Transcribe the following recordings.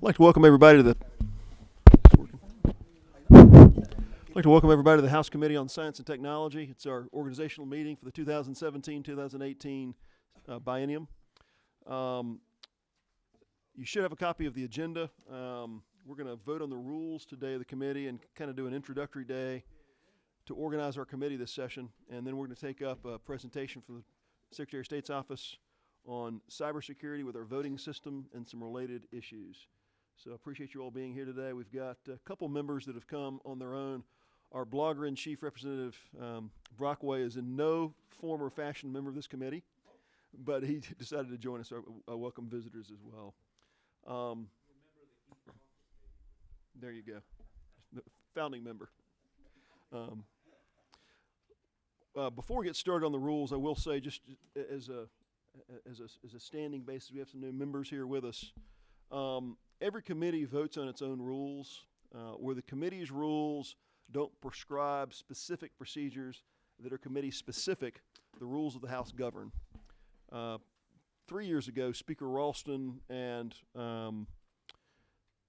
I'd like to welcome everybody to the House Committee on Science and Technology. It's our organizational meeting for the 2017-2018 biennium. You should have a copy of the agenda. We're going to vote on the rules today of the committee and kind of do an introductory day to organize our committee this session. And then we're going to take up a presentation from the Secretary of State's office on cybersecurity with our voting system and some related issues. So I appreciate you all being here today. We've got a couple members that have come on their own. Our blogger-in-chief, Representative Brockway, is in no form or fashion a member of this committee, but he decided to join us. So I welcome visitors as well. There you go, the founding member. Before we get started on the rules, I will say, just as a standing basis, we have some new members here with us. Every committee votes on its own rules. Where the committee's rules don't prescribe specific procedures that are committee specific, the rules of the House govern. 3 years ago, Speaker Ralston and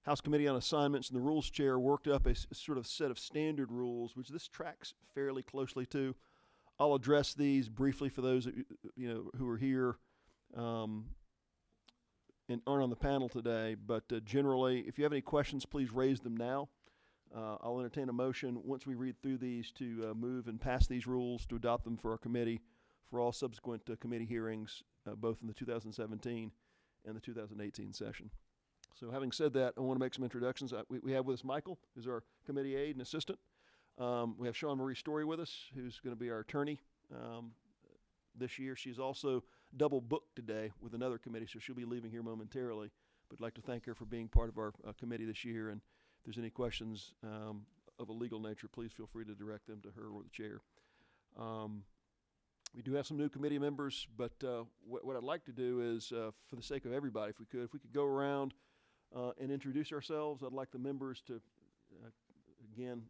House Committee on Assignments and the Rules Chair worked up a sort of set of standard rules, which this tracks fairly closely to. I'll address these briefly for those who are here and aren't on the panel today. But generally, if you have any questions, please raise them now. I'll entertain a motion once we read through these to move and pass these rules to adopt them for our committee for all subsequent committee hearings, both in the 2017 and the 2018 session. So having said that, I want to make some introductions. We have with us Michael, who's our committee aide and assistant. We have Sean Marie Story with us, who's going to be our attorney this year. She's also double booked today with another committee, so she'll be leaving here momentarily. But I'd like to thank her for being part of our committee this year. And if there's any questions of a legal nature, please feel free to direct them to her or the chair. We do have some new committee members, but what I'd like to do is, for the sake of everybody, if we could go around and introduce ourselves. I'd like the members to, again,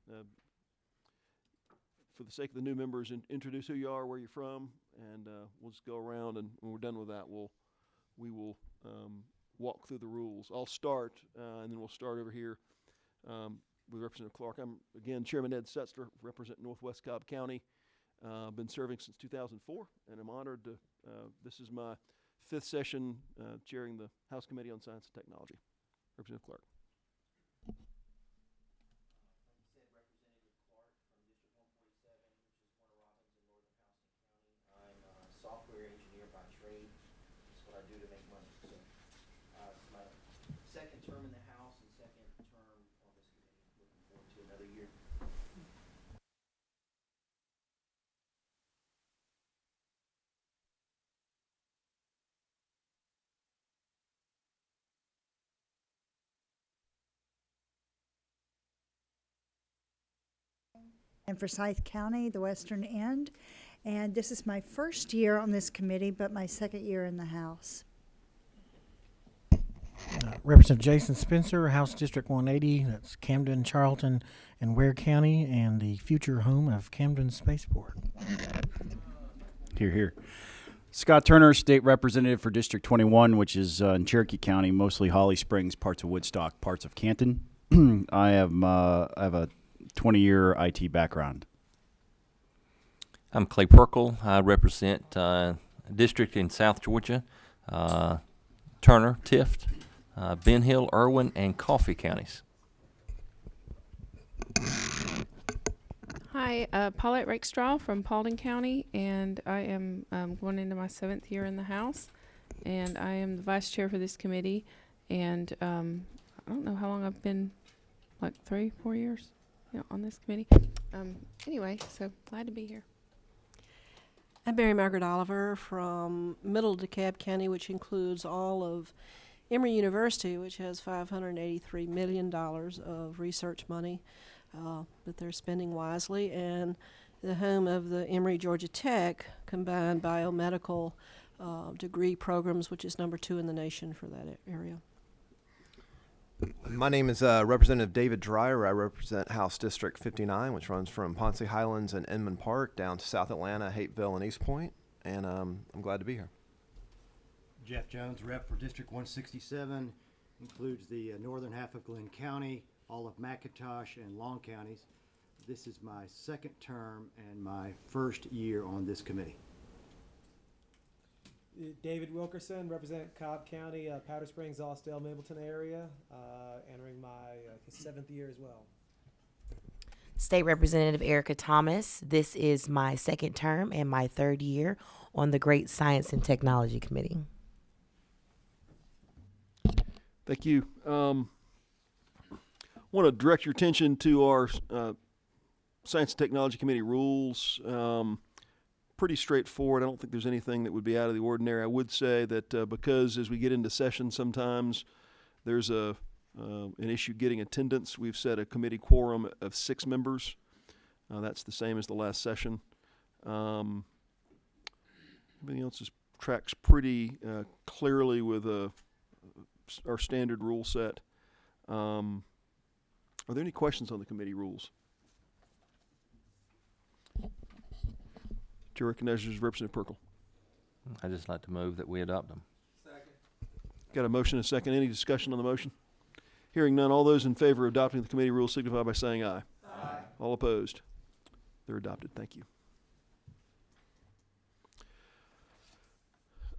for the sake of the new members, introduce who you are, where you're from, and we'll just go around, and when we're done with that, we will walk through the rules. I'll start, and then we'll start over here with Representative Clark. I'm, again, Chairman Ed Setzler, represent Northwest Cobb County. Been serving since 2004, and I'm honored to, this is my fifth session chairing the House Committee on Science and Technology. Representative Clark. Like you said, Representative Clark from District 147, which is Warner Robins in northern Houston County. I'm a software engineer by trade. That's what I do to make money. So it's my second term in the House and second term on this committee. Looking forward to another year. And Forsyth County, the western end. And this is my first year on this committee, but my second year in the House. Representative Jason Spencer, House District 180, that's Camden, Charlton, and Ware County, and the future home of Camden Spaceport. Here, here. Scott Turner, State Representative for District 21, which is in Cherokee County, mostly Holly Springs, parts of Woodstock, parts of Canton. I have a 20-year IT background. I'm Clay Perkle. I represent a district in South Georgia, Turner, Tift, Ben Hill, Irwin, and Coffee counties. Hi, Paulette Rakestraw from Paulding County, and I am going into my 7th year in the House, and I am the vice chair for this committee, and I don't know how long I've been, like 3-4 years. On this committee. Anyway, so glad to be here. I'm Mary Margaret Oliver from Middle DeKalb County, which includes all of Emory University, which has $583 million of research money that they're spending wisely, and the home of the Emory Georgia Tech combined biomedical degree programs, which is number 2 in the nation for that area. My name is Representative David Dreyer. I represent House District 59, which runs from Ponce Highlands and Inman Park down to South Atlanta, Hapeville, and East Point, and I'm glad to be here. Jeff Jones, rep for District 167, includes the northern half of Glenn County, all of McIntosh and Long counties. This is my second term and my first year on this committee. David Wilkerson, represent Cobb County, Powder Springs, Austell, Middleton area, entering my 7th year as well. State Representative Erica Thomas. This is my second term and my 3rd year on the Great Science and Technology Committee. Thank you. Want to direct your attention to our Science and Technology Committee rules. Pretty straightforward. I don't think there's anything that would be out of the ordinary. I would say that because as we get into session sometimes there's an issue getting attendance, we've set a committee quorum of 6 members. That's the same as the last session. Everything else tracks pretty clearly with our standard rule set. Are there any questions on the committee rules? Chair recognizes Representative Perkle. I'd just like to move that we adopt them. Got a motion and a second. Any discussion on the motion? Hearing none, all those in favor of adopting the committee rules signify by saying aye. Aye. All opposed? They're adopted. Thank you.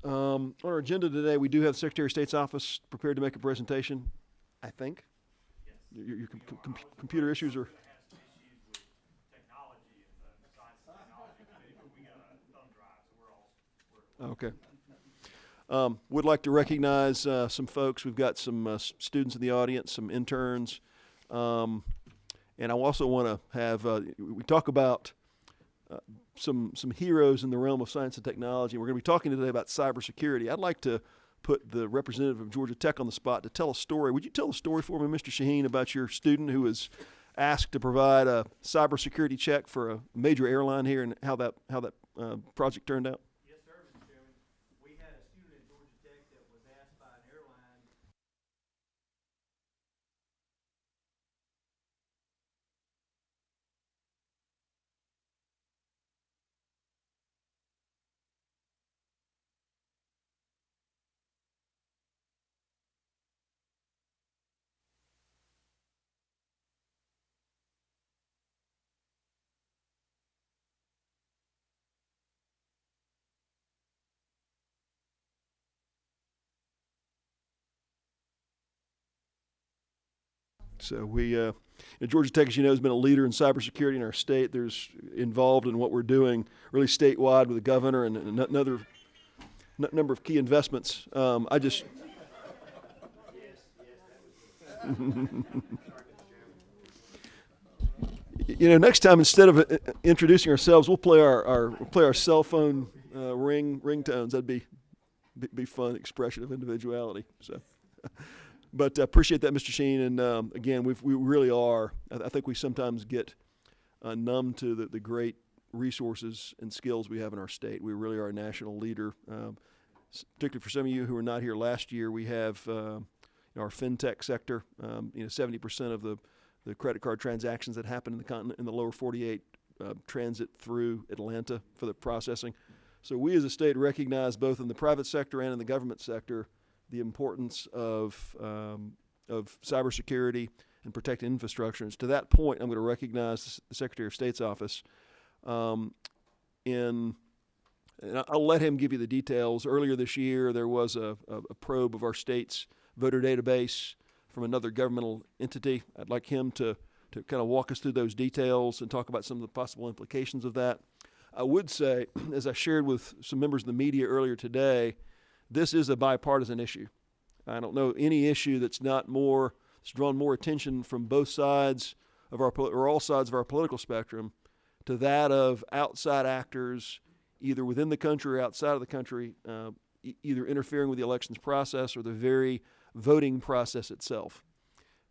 On our agenda today, we do have the Secretary of State's office prepared to make a presentation, I think. Yes. Your computer issues are... Okay. Would like to recognize some folks. We've got some students in the audience, some interns. And I also want to have, we talk about some heroes in the realm of science and technology. We're going to be talking today about cybersecurity. I'd like to put the representative of Georgia Tech on the spot to tell a story. Would you tell a story for me, Mr. Shaheen, about your student who was asked to provide a cybersecurity check for a major airline here and how that project turned out? So we, Georgia Tech, as you know, has been a leader in cybersecurity in our state. There's involved in what we're doing really statewide with the governor and another number of key investments. I just... You know, next time instead of introducing ourselves, we'll play our cell phone ringtones. That'd be fun expression of individuality. So. But appreciate that, Mr. Sheen. And again, we really are. I think we sometimes get numb to the great resources and skills we have in our state. We really are a national leader. Particularly for some of you who were not here last year, we have our fintech sector. 70% of the credit card transactions that happen in the continent in the lower 48 transit through Atlanta for the processing. So we as a state recognize both in the private sector and in the government sector the importance of cybersecurity and protecting infrastructure. And to that point, I'm going to recognize the Secretary of State's office. And I'll let him give you the details. Earlier this year, there was a probe of our state's voter database from another governmental entity. I'd like him to kind of walk us through those details and talk about some of the possible implications of that. I would say, as I shared with some members of the media earlier today, this is a bipartisan issue. I don't know any issue that's drawn more attention from both sides of or all sides of our political spectrum to that of outside actors, either within the country or outside of the country, either interfering with the elections process or the very voting process itself.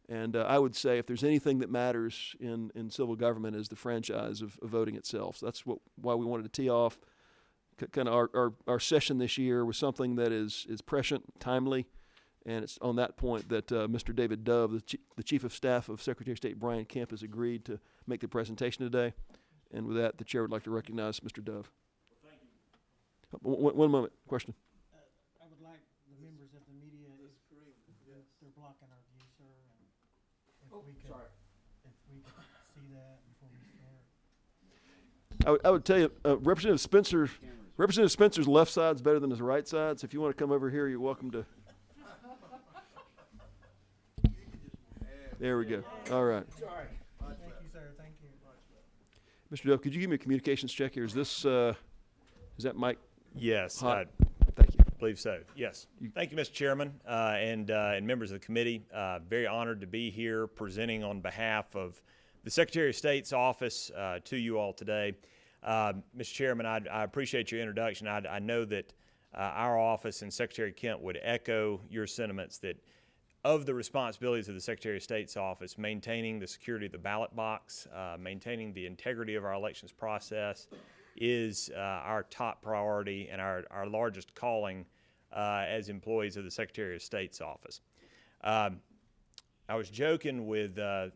And I would say if there's anything that matters in civil government is the franchise of voting itself. So that's why we wanted to tee off kind of our session this year with something that is prescient, timely, and it's on that point that Mr. David Dove, the Chief of Staff of Secretary of State Brian Kemp, has agreed to make the presentation today. And with that, the Chair would like to recognize Mr. Dove. Well, thank you. One moment. Question. I would like the members of the media. They're blocking our view, sir. And if we could, if we could see that before we start. I would tell you, Representative Spencer's left side's better than his right side. So if you want to come over here, you're welcome to. There we go. All right. Sorry. Thank you, sir. Thank you. Mr. Dove, could you give me a communications check here? Is that Mike? Yes, Hot? I Thank you. believe so. Yes. Thank you, Mr. Chairman, and members of the committee. Very honored to be here presenting on behalf of the Secretary of State's office to you all today. Mr. Chairman, I appreciate your introduction. I know that our office and Secretary Kent would echo your sentiments that of the responsibilities of the Secretary of State's office, maintaining the security of the ballot box, maintaining the integrity of our elections process is our top priority and our largest calling as employees of the Secretary of State's office. I was joking with the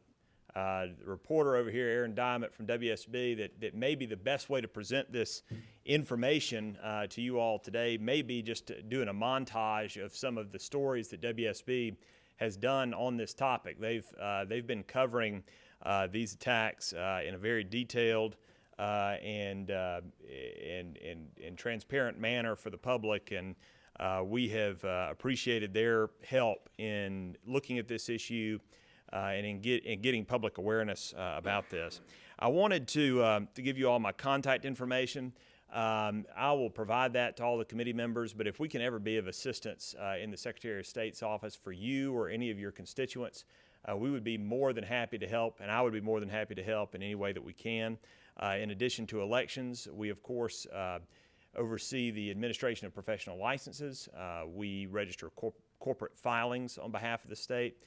reporter over here, Aaron Diamond from WSB, that maybe the best way to present this information to you all today may be just doing a montage of some of the stories that WSB has done on this topic. They've been covering these attacks in a very detailed and transparent manner for the public, and we have appreciated their help in looking at this issue and in getting public awareness about this. I wanted to give you all my contact information. I will provide that to all the committee members, but if we can ever be of assistance in the Secretary of State's office for you or any of your constituents, we would be more than happy to help, and I would be more than happy to help in any way that we can. In addition to elections, we of course oversee the administration of professional licenses. We register corporate filings on behalf of the state,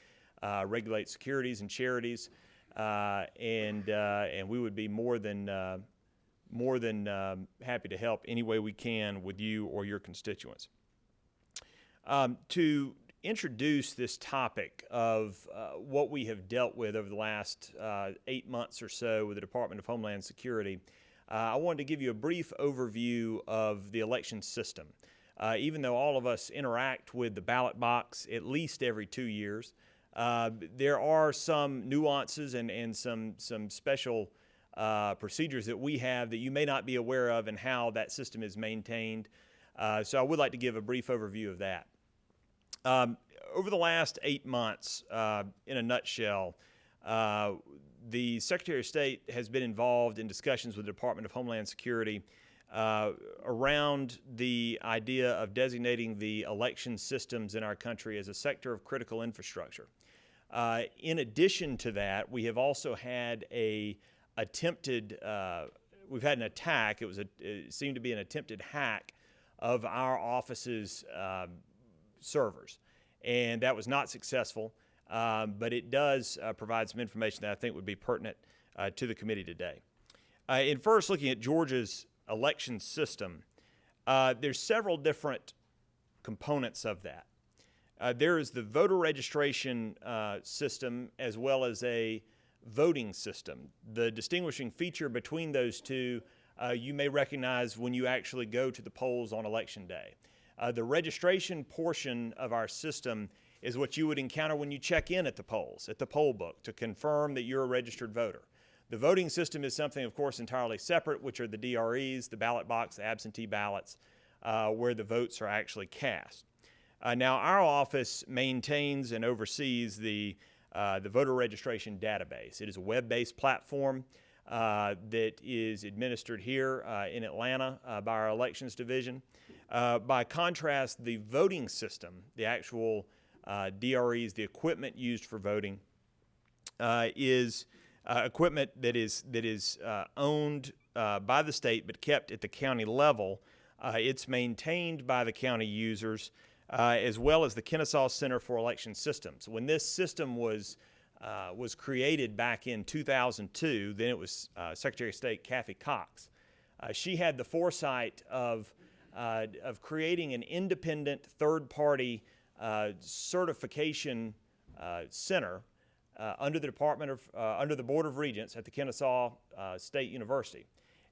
regulate securities and charities, and we would be more than happy to help any way we can with you or your constituents. To introduce this topic of what we have dealt with over the last 8 months or so with the Department of Homeland Security, I wanted to give you a brief overview of the election system. Even though all of us interact with the ballot box at least every 2 years, there are some nuances and some special procedures that we have that you may not be aware of and how that system is maintained. So I would like to give a brief overview of that. Over the last 8 months, in a nutshell, the Secretary of State has been involved in discussions with the Department of Homeland Security around the idea of designating the election systems in our country as a sector of critical infrastructure. In addition to that, we have also had we've had an attack. It seemed to be an attempted hack of our office's servers, and that was not successful, but it does provide some information that I think would be pertinent to the committee today. In first looking at Georgia's election system, there's several different components of that. There is the voter registration system as well as a voting system. The distinguishing feature between those two you may recognize when you actually go to the polls on Election Day. The registration portion of our system is what you would encounter when you check in at the polls, at the poll book, to confirm that you're a registered voter. The voting system is something, of course, entirely separate, which are the DREs, the ballot box, the absentee ballots, where the votes are actually cast. Now, our office maintains and oversees the voter registration database. It is a web-based platform that is administered here in Atlanta by our elections division. By contrast, the voting system, the actual DREs, the equipment used for voting, is equipment that is owned by the state but kept at the county level. It's maintained by the county users as well as the Kennesaw Center for Election Systems. When this system was created back in 2002, then it was Secretary of State Kathy Cox. She had the foresight of creating an independent third-party certification center under the Board of Regents at the Kennesaw State University.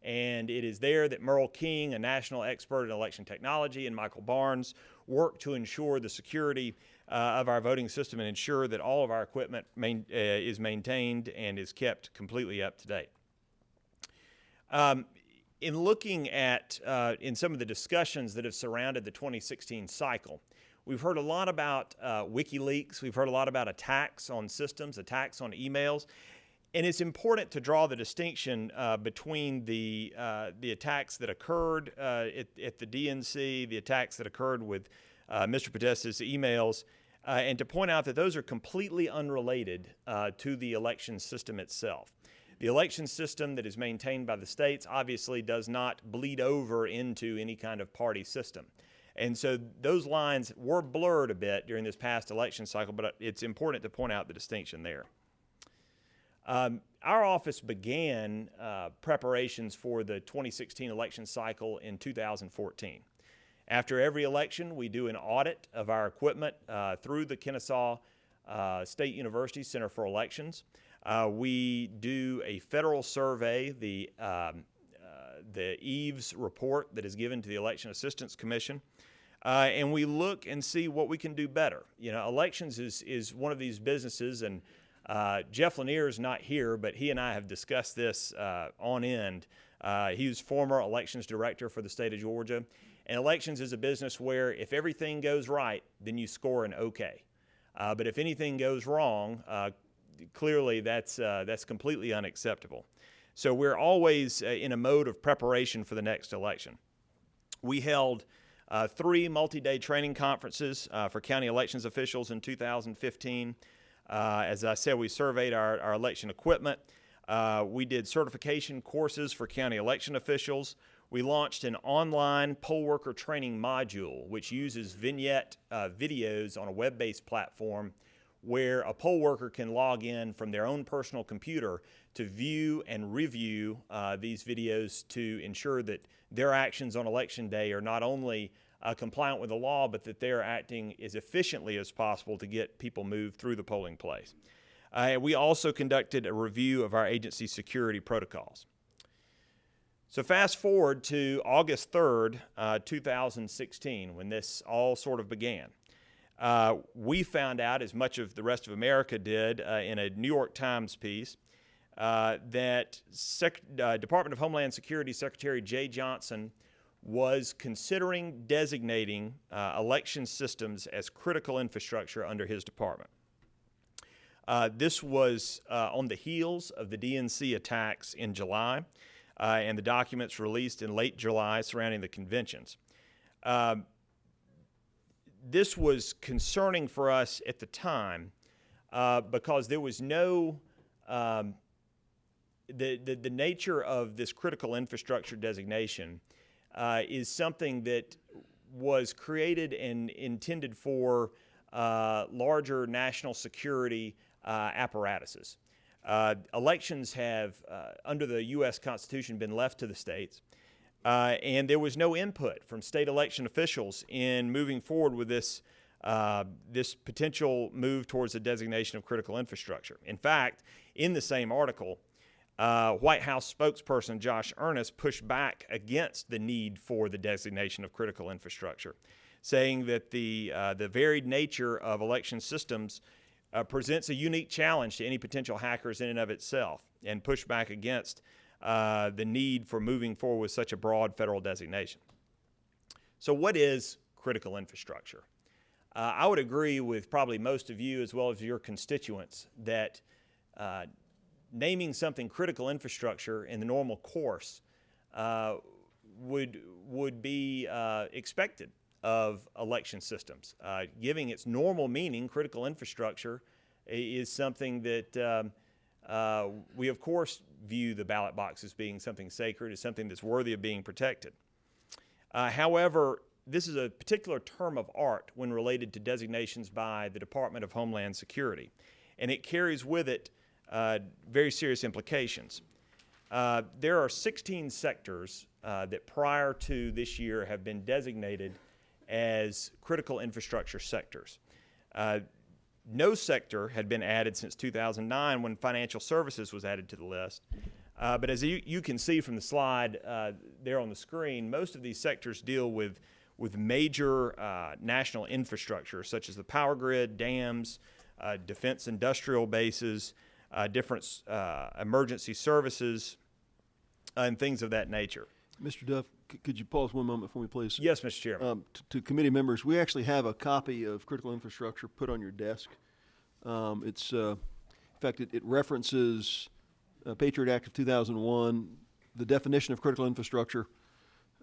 And it is there that Merle King, a national expert in election technology, and Michael Barnes work to ensure the security of our voting system and ensure that all of our equipment is maintained and is kept completely up to date. In looking at in some of the discussions that have surrounded the 2016 cycle, we've heard a lot about WikiLeaks. We've heard a lot about attacks on systems, attacks on emails. And it's important to draw the distinction between the attacks that occurred at the DNC, the attacks that occurred with Mr. Podesta's emails, and to point out that those are completely unrelated to the election system itself. The election system that is maintained by the states obviously does not bleed over into any kind of party system. And so those lines were blurred a bit during this past election cycle, but it's important to point out the distinction there. Our office began preparations for the 2016 election cycle in 2014. After every election, we do an audit of our equipment through the Kennesaw State University Center for Elections. We do a federal survey, the EVES report that is given to the Election Assistance Commission, and we look and see what we can do better. You know, elections is one of these businesses, and Jeff Lanier is not here, but he and I have discussed this on end. He was former elections director for the state of Georgia, and elections is a business where if everything goes right, then you score an okay. But if anything goes wrong, clearly that's completely unacceptable. So we're always in a mode of preparation for the next election. We held 3 multi-day training conferences for county elections officials in 2015. As I said, we surveyed our election equipment. We did certification courses for county election officials. We launched an online poll worker training module, which uses vignette videos on a web-based platform where a poll worker can log in from their own personal computer to view and review these videos to ensure that their actions on election day are not only compliant with the law, but that they're acting as efficiently as possible to get people moved through the polling place. We also conducted a review of our agency security protocols. So fast forward to August 3rd, 2016, when this all sort of began. We found out, as much of the rest of America did, in a New York Times piece, that Department of Homeland Security Secretary Jay Johnson was considering designating election systems as critical infrastructure under his department. This was on the heels of the DNC attacks in July and the documents released in late July surrounding the conventions. This was concerning for us at the time because there was no, the nature of this critical infrastructure designation is something that was created and intended for larger national security apparatuses. Elections have, under the U.S. Constitution, been left to the states, and there was no input from state election officials in moving forward with this potential move towards the designation of critical infrastructure. In fact, in the same article, White House spokesperson Josh Earnest pushed back against the need for the designation of critical infrastructure, saying that the varied nature of election systems presents a unique challenge to any potential hackers in and of itself, and pushed back against the need for moving forward with such a broad federal designation. So what is critical infrastructure? I would agree with probably most of you, as well as your constituents, that naming something critical infrastructure in the normal course would be expected of election systems. Giving its normal meaning, critical infrastructure is something that we, of course, view the ballot box as being something sacred, as something that's worthy of being protected. However, this is a particular term of art when related to designations by the Department of Homeland Security, and it carries with it very serious implications. There are 16 sectors that prior to this year have been designated as critical infrastructure sectors. No sector had been added since 2009 when financial services was added to the list. But as you can see from the slide there on the screen, most of these sectors deal with major national infrastructure, such as the power grid, dams, defense industrial bases, different emergency services, and things of that nature. Mr. Duff, could you pause one moment for me, please? Yes, Mr. Chairman. To committee members, we actually have a copy of critical infrastructure put on your desk. It's, in fact, it references Patriot Act of 2001, the definition of critical infrastructure.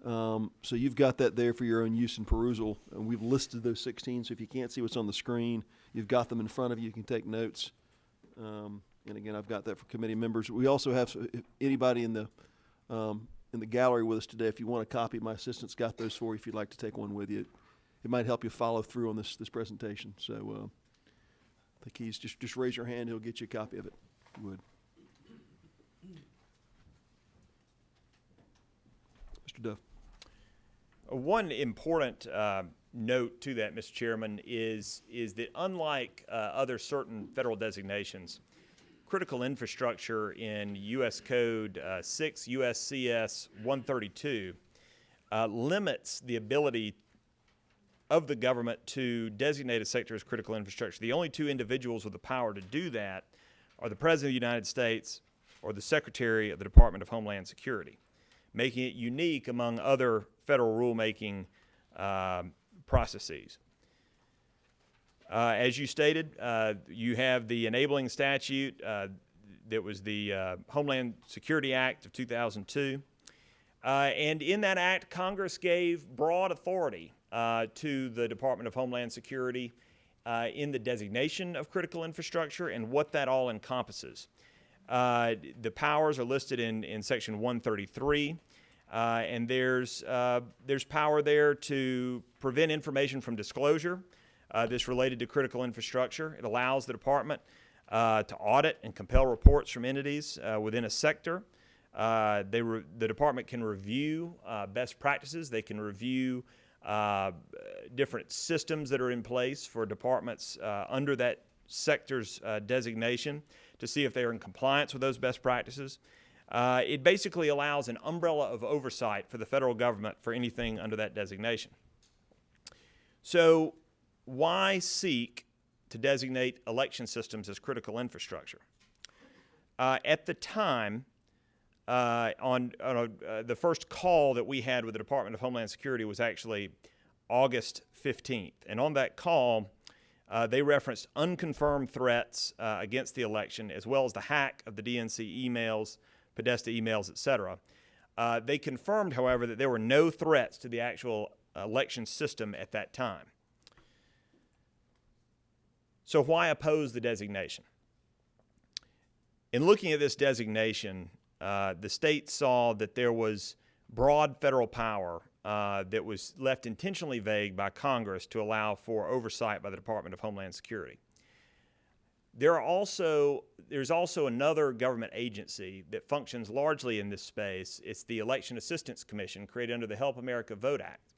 So you've got that there for your own use and perusal, and we've listed those 16. So if you can't see what's on the screen, you've got them in front of you. You can take notes. And again, I've got that for committee members. We also have if anybody in the gallery with us today. If you want a copy, my assistant's got those for you. If you'd like to take one with you, it might help you follow through on this presentation. So the keys, just raise your hand. He'll get you a copy of it. If you would. Mr. Duff. One important note to that, Mr. Chairman, is that unlike other certain federal designations, critical infrastructure in U.S. Code 6 USCS 132 limits the ability of the government to designate a sector as critical infrastructure. The only two individuals with the power to do that are the President of the United States or the Secretary of the Department of Homeland Security, making it unique among other federal rulemaking processes. As you stated, you have the enabling statute that was the Homeland Security Act of 2002. And in that act, Congress gave broad authority to the Department of Homeland Security in the designation of critical infrastructure and what that all encompasses. The powers are listed in Section 133. And there's power there to prevent information from disclosure that's related to critical infrastructure. It allows the department to audit and compel reports from entities within a sector. The department can review best practices. They can review different systems that are in place for departments under that sector's designation to see if they are in compliance with those best practices. It basically allows an umbrella of oversight for the federal government for anything under that designation. So why seek to designate election systems as critical infrastructure? At the time, the first call that we had with the Department of Homeland Security was actually August 15th. And on that call, they referenced unconfirmed threats against the election, as well as the hack of the DNC emails, Podesta emails, etc. They confirmed, however, that there were no threats to the actual election system at that time. So why oppose the designation? In looking at this designation, the state saw that there was broad federal power that was left intentionally vague by Congress to allow for oversight by the Department of Homeland Security. There's also another government agency that functions largely in this space. It's the Election Assistance Commission, created under the Help America Vote Act.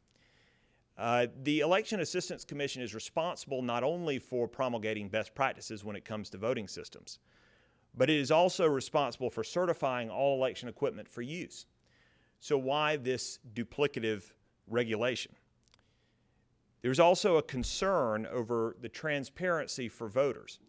The Election Assistance Commission is responsible not only for promulgating best practices when it comes to voting systems, but it is also responsible for certifying all election equipment for use. So why this duplicative regulation? There's also a concern over the transparency for voters.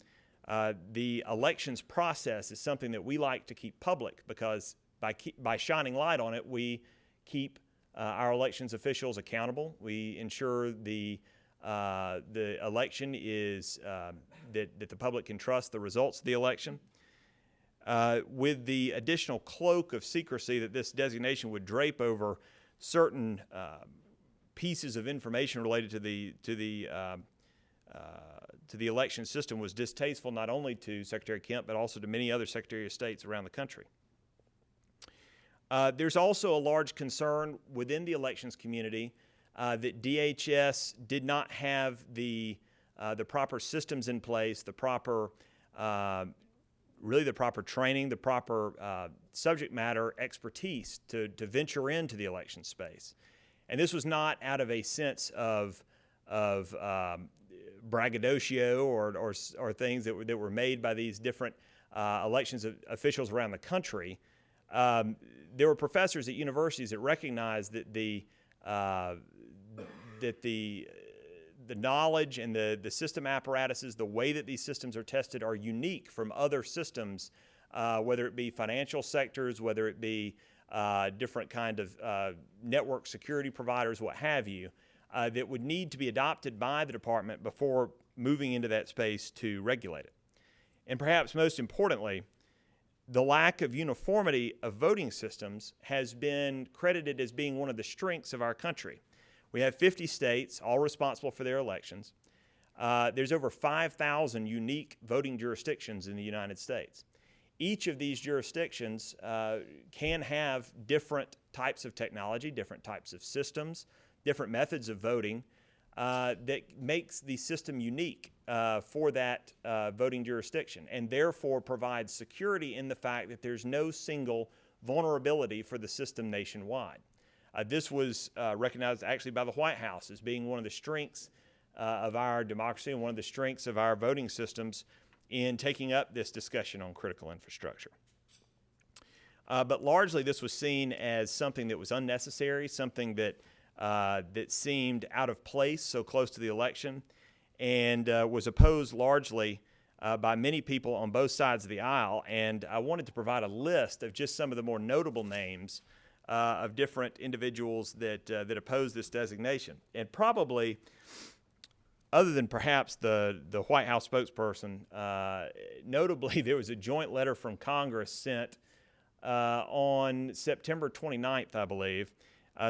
The elections process is something that we like to keep public because by shining light on it, we keep our elections officials accountable. We ensure the election is that the public can trust the results of the election. With the additional cloak of secrecy that this designation would drape over certain pieces of information related to the election system was distasteful not only to Secretary Kemp but also to many other Secretary of States around the country. There's also a large concern within the elections community that DHS did not have the proper systems in place, the proper training, the proper subject matter expertise to venture into the election space. And this was not out of a sense of braggadocio or things that were made by these different elections officials around the country. there were professors at universities that recognized that the knowledge and the system apparatuses, the way that these systems are tested, are unique from other systems, whether it be financial sectors, whether it be different kind of network security providers, what have you, that would need to be adopted by the department before moving into that space to regulate it. And perhaps most importantly, the lack of uniformity of voting systems has been credited as being one of the strengths of our country. We have 50 states, all responsible for their elections. There's over 5,000 unique voting jurisdictions in the United States. Each of these jurisdictions can have different types of technology, different types of systems, different methods of voting that makes the system unique for that voting jurisdiction, and therefore provides security in the fact that there's no single vulnerability for the system nationwide. This was recognized actually by the White House as being one of the strengths of our democracy and one of the strengths of our voting systems in taking up this discussion on critical infrastructure. But largely this was seen as something that was unnecessary, something that seemed out of place so close to the election, and was opposed largely by many people on both sides of the aisle. And I wanted to provide a list of just some of the more notable names of different individuals that opposed this designation. And probably, other than perhaps the White House spokesperson, notably there was a joint letter from Congress sent on September 29th, I believe,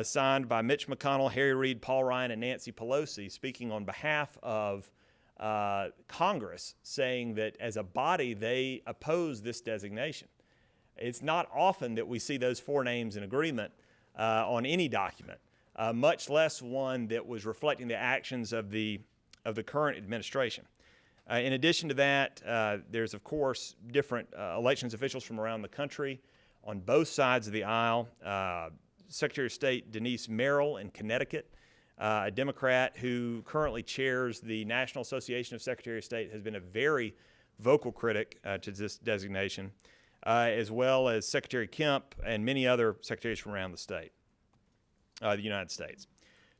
signed by Mitch McConnell, Harry Reid, Paul Ryan, and Nancy Pelosi, speaking on behalf of Congress, saying that as a body they oppose this designation. It's not often that we see those four names in agreement on any document, much less one that was reflecting the actions of the current administration. In addition to that, there's of course different elections officials from around the country on both sides of the aisle. Secretary of State Denise Merrill in Connecticut, a Democrat who currently chairs the National Association of Secretary of State, has been a very vocal critic to this designation, as well as Secretary Kemp and many other secretaries from around the United States.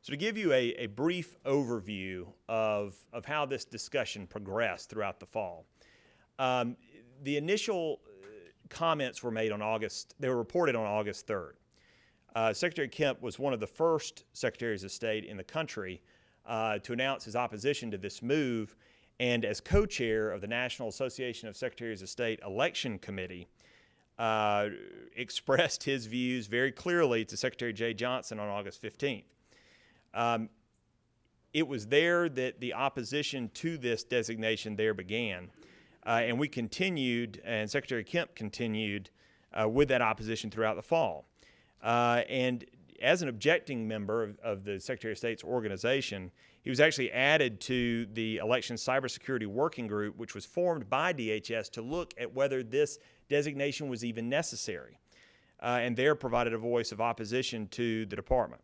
So to give you a brief overview of how this discussion progressed throughout the fall, the initial comments were made on they were reported on August 3rd. Secretary Kemp was one of the first secretaries of state in the country to announce his opposition to this move, and as co-chair of the National Association of Secretaries of State Election Committee, expressed his views very clearly to Secretary Jay Johnson on August 15th. It was there that the opposition to this designation there began, and we continued, and Secretary Kemp continued with that opposition throughout the fall. And as an objecting member of the Secretary of State's organization, he was actually added to the Election Cybersecurity Working Group, which was formed by DHS to look at whether this designation was even necessary, and there provided a voice of opposition to the department.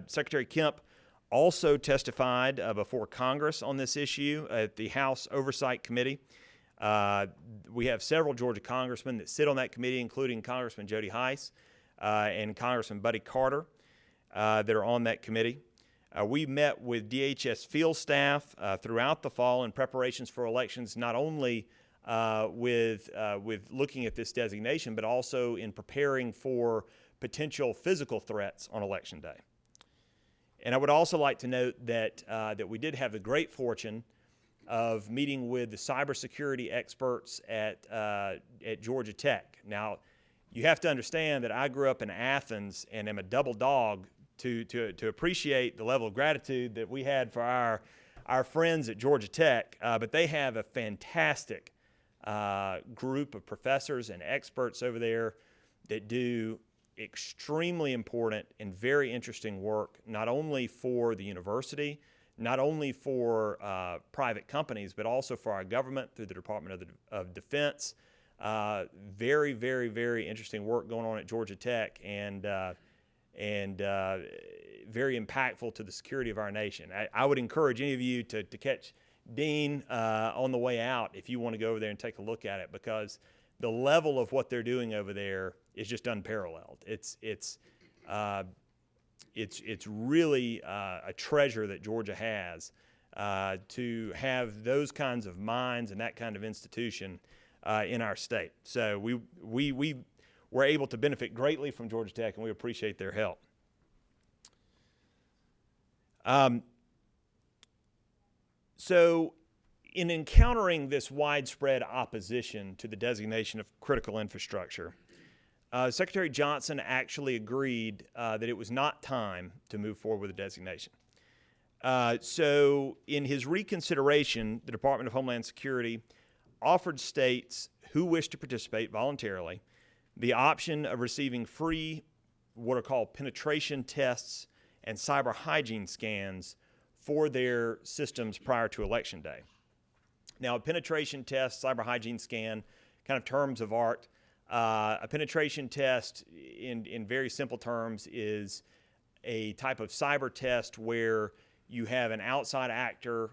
Secretary Kemp also testified before Congress on this issue at the House Oversight Committee. We have several Georgia congressmen that sit on that committee, including Congressman Jody Heiss and Congressman Buddy Carter that are on that committee. We met with DHS field staff throughout the fall in preparations for elections, not only with looking at this designation, but also in preparing for potential physical threats on Election Day. And I would also like to note that we did have the great fortune of meeting with the cybersecurity experts at Georgia Tech. Now, you have to understand that I grew up in Athens and am a double dog to appreciate the level of gratitude that we had for our friends at Georgia Tech, but they have a fantastic group of professors and experts over there that do extremely important and very interesting work, not only for the university, not only for private companies, but also for our government through the Department of Defense. Very, very, very interesting work going on at Georgia Tech, and very impactful to the security of our nation. I would encourage any of you to catch Dean on the way out if you want to go over there and take a look at it, because the level of what they're doing over there is just unparalleled. It's really a treasure that Georgia has to have those kinds of minds and that kind of institution in our state. So we were able to benefit greatly from Georgia Tech, and we appreciate their help. So in encountering this widespread opposition to the designation of critical infrastructure, Secretary Johnson actually agreed that it was not time to move forward with the designation. So in his reconsideration, the Department of Homeland Security offered states who wish to participate voluntarily the option of receiving free what are called penetration tests and cyber hygiene scans for their systems prior to Election Day. Now, a penetration test, cyber hygiene scan, kind of terms of art. A penetration test, in very simple terms, is a type of cyber test where you have an outside actor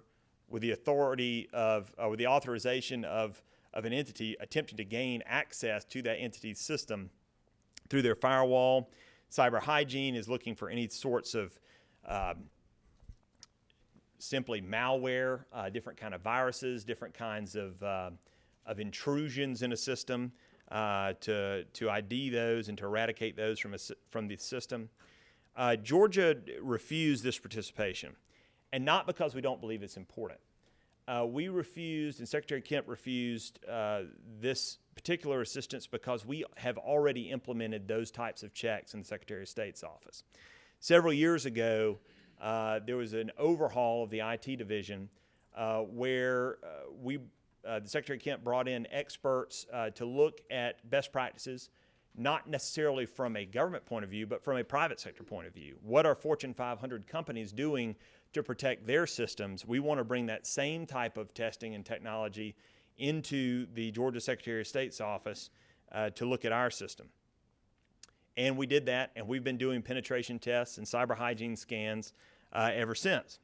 with the authority of, with the authorization of an entity attempting to gain access to that entity's system through their firewall. Cyber hygiene is looking for any sorts of simply malware, different kind of viruses, different kinds of intrusions in a system, to ID those and to eradicate those from the system. Georgia refused this participation, and not because we don't believe it's important. We refused, and Secretary Kemp refused this particular assistance because we have already implemented those types of checks in the Secretary of State's office. Several years ago, there was an overhaul of the IT division where the Secretary Kemp brought in experts to look at best practices, not necessarily from a government point of view, but from a private sector point of view. What are Fortune 500 companies doing to protect their systems? We want to bring that same type of testing and technology into the Georgia Secretary of State's office to look at our system. And we did that, and we've been doing penetration tests and cyber hygiene scans ever since.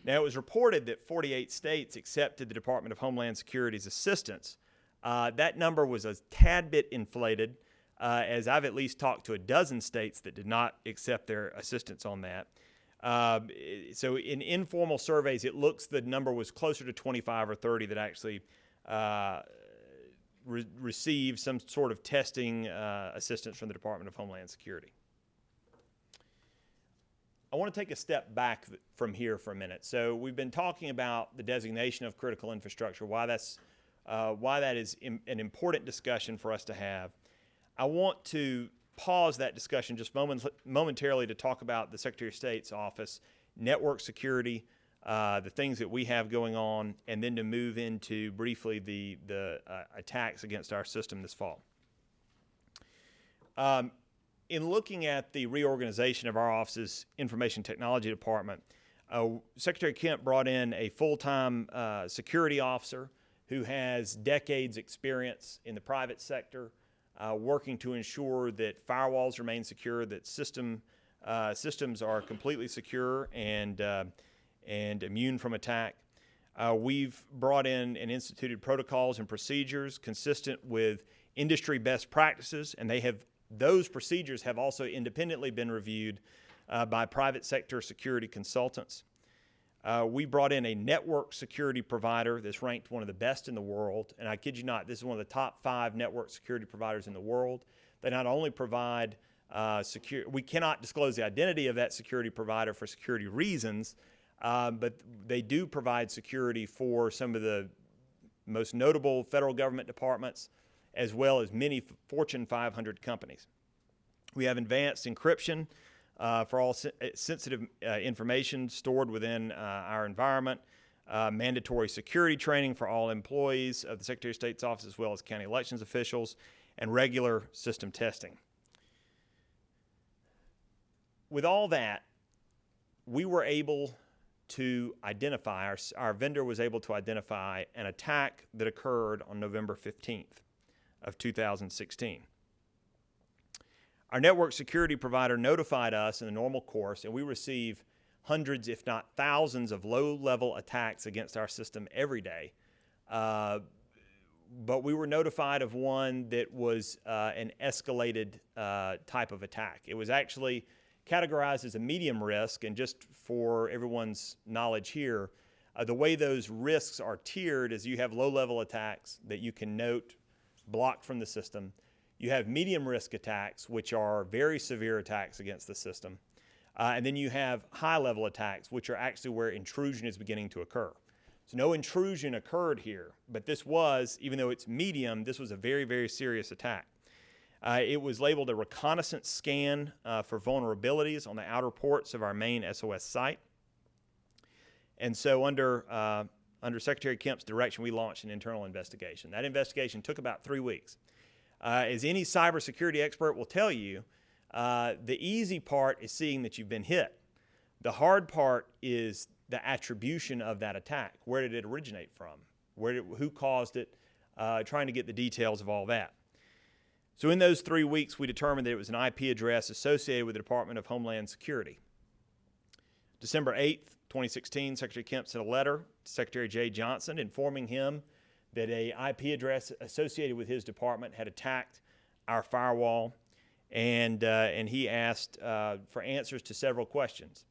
Now, it was reported that 48 states accepted the Department of Homeland Security's assistance. That number was a tad bit inflated, as I've at least talked to a dozen states that did not accept their assistance on that. So in informal surveys, it looks the number was closer to 25 or 30 that actually received some sort of testing assistance from the Department of Homeland Security. I want to take a step back from here for a minute. So we've been talking about the designation of critical infrastructure, why that is an important discussion for us to have. I want to pause that discussion just momentarily to talk about the Secretary of State's office, network security, the things that we have going on, and then to move into briefly the attacks against our system this fall. In looking at the reorganization of our office's Information Technology Department, Secretary Kemp brought in a full-time security officer who has decades experience in the private sector, working to ensure that firewalls remain secure, that systems are completely secure and immune from attack. We've brought in and instituted protocols and procedures consistent with industry best practices, and those procedures have also independently been reviewed by private sector security consultants. We brought in a network security provider that's ranked one of the best in the world, and I kid you not, this is one of the top 5 network security providers in the world. They not only provide we cannot disclose the identity of that security provider for security reasons, but they do provide security for some of the most notable federal government departments, as well as many Fortune 500 companies. We have advanced encryption for all sensitive information stored within our environment, mandatory security training for all employees of the Secretary of State's office as well as county elections officials, and regular system testing. With all that, we were able to identify, our vendor was able to identify an attack that occurred on November 15th of 2016. Our network security provider notified us in the normal course, and we receive hundreds, if not thousands, of low-level attacks against our system every day. but we were notified of one that was an escalated type of attack. It was actually categorized as a medium risk, and just for everyone's knowledge here, the way those risks are tiered is you have low-level attacks that you can note blocked from the system. You have medium risk attacks, which are very severe attacks against the system. And then you have high-level attacks, which are actually where intrusion is beginning to occur. So no intrusion occurred here, but this was, even though it's medium, this was a very, very serious attack. It was labeled a reconnaissance scan for vulnerabilities on the outer ports of our main SOS site. And so under Secretary Kemp's direction, we launched an internal investigation. That investigation took about 3 weeks. As any cybersecurity expert will tell you, the easy part is seeing that you've been hit. The hard part is the attribution of that attack. Where did it originate from? Who caused it? Trying to get the details of all that. So in those 3 weeks, we determined that it was an IP address associated with the Department of Homeland Security. December 8th, 2016, Secretary Kemp sent a letter to Secretary Jay Johnson informing him that a IP address associated with his department had attacked our firewall, and he asked for answers to several questions.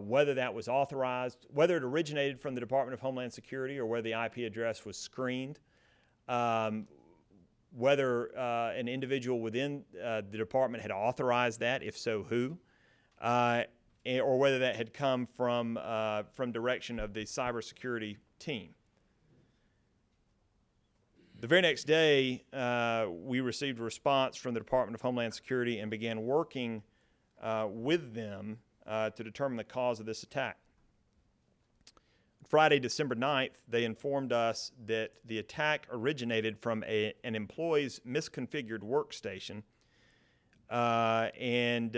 Whether that was authorized, whether it originated from the Department of Homeland Security or whether the IP address was screened, whether an individual within the department had authorized that, if so, who, or whether that had come from direction of the cybersecurity team. The very next day, we received a response from the Department of Homeland Security and began working with them to determine the cause of this attack. Friday, December 9th, they informed us that the attack originated from an employee's misconfigured workstation and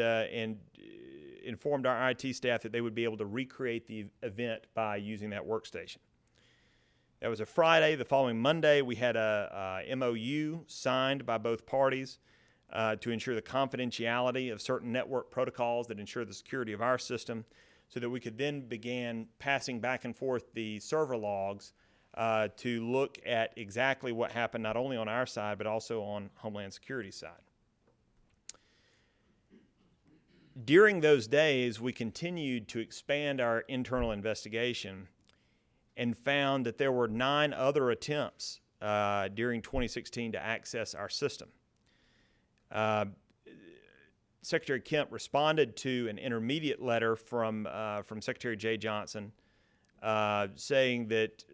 informed our IT staff that they would be able to recreate the event by using that workstation. That was a Friday. The following Monday, we had a MOU signed by both parties to ensure the confidentiality of certain network protocols that ensure the security of our system, so that we could then begin passing back and forth the server logs to look at exactly what happened not only on our side but also on Homeland Security's side. During those days, we continued to expand our internal investigation and found that there were 9 other attempts during 2016 to access our system. Secretary Kemp responded to an intermediate letter from Secretary Jay Johnson saying that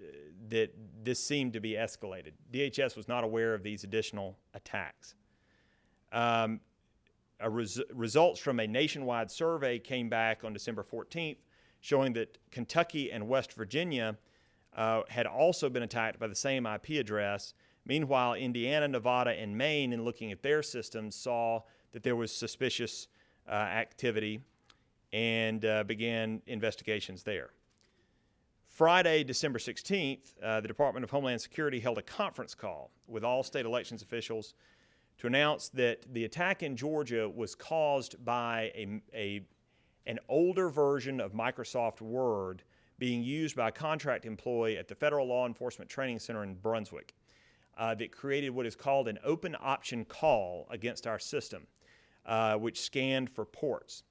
this seemed to be escalated. DHS was not aware of these additional attacks. Results from a nationwide survey came back on December 14th showing that Kentucky and West Virginia had also been attacked by the same IP address. Meanwhile, Indiana, Nevada, and Maine, in looking at their systems, saw that there was suspicious activity and began investigations there. Friday, December 16th, the Department of Homeland Security held a conference call with all state elections officials to announce that the attack in Georgia was caused by an older version of Microsoft Word being used by a contract employee at the Federal Law Enforcement Training Center in Brunswick that created what is called an open option call against our system, which scanned for ports.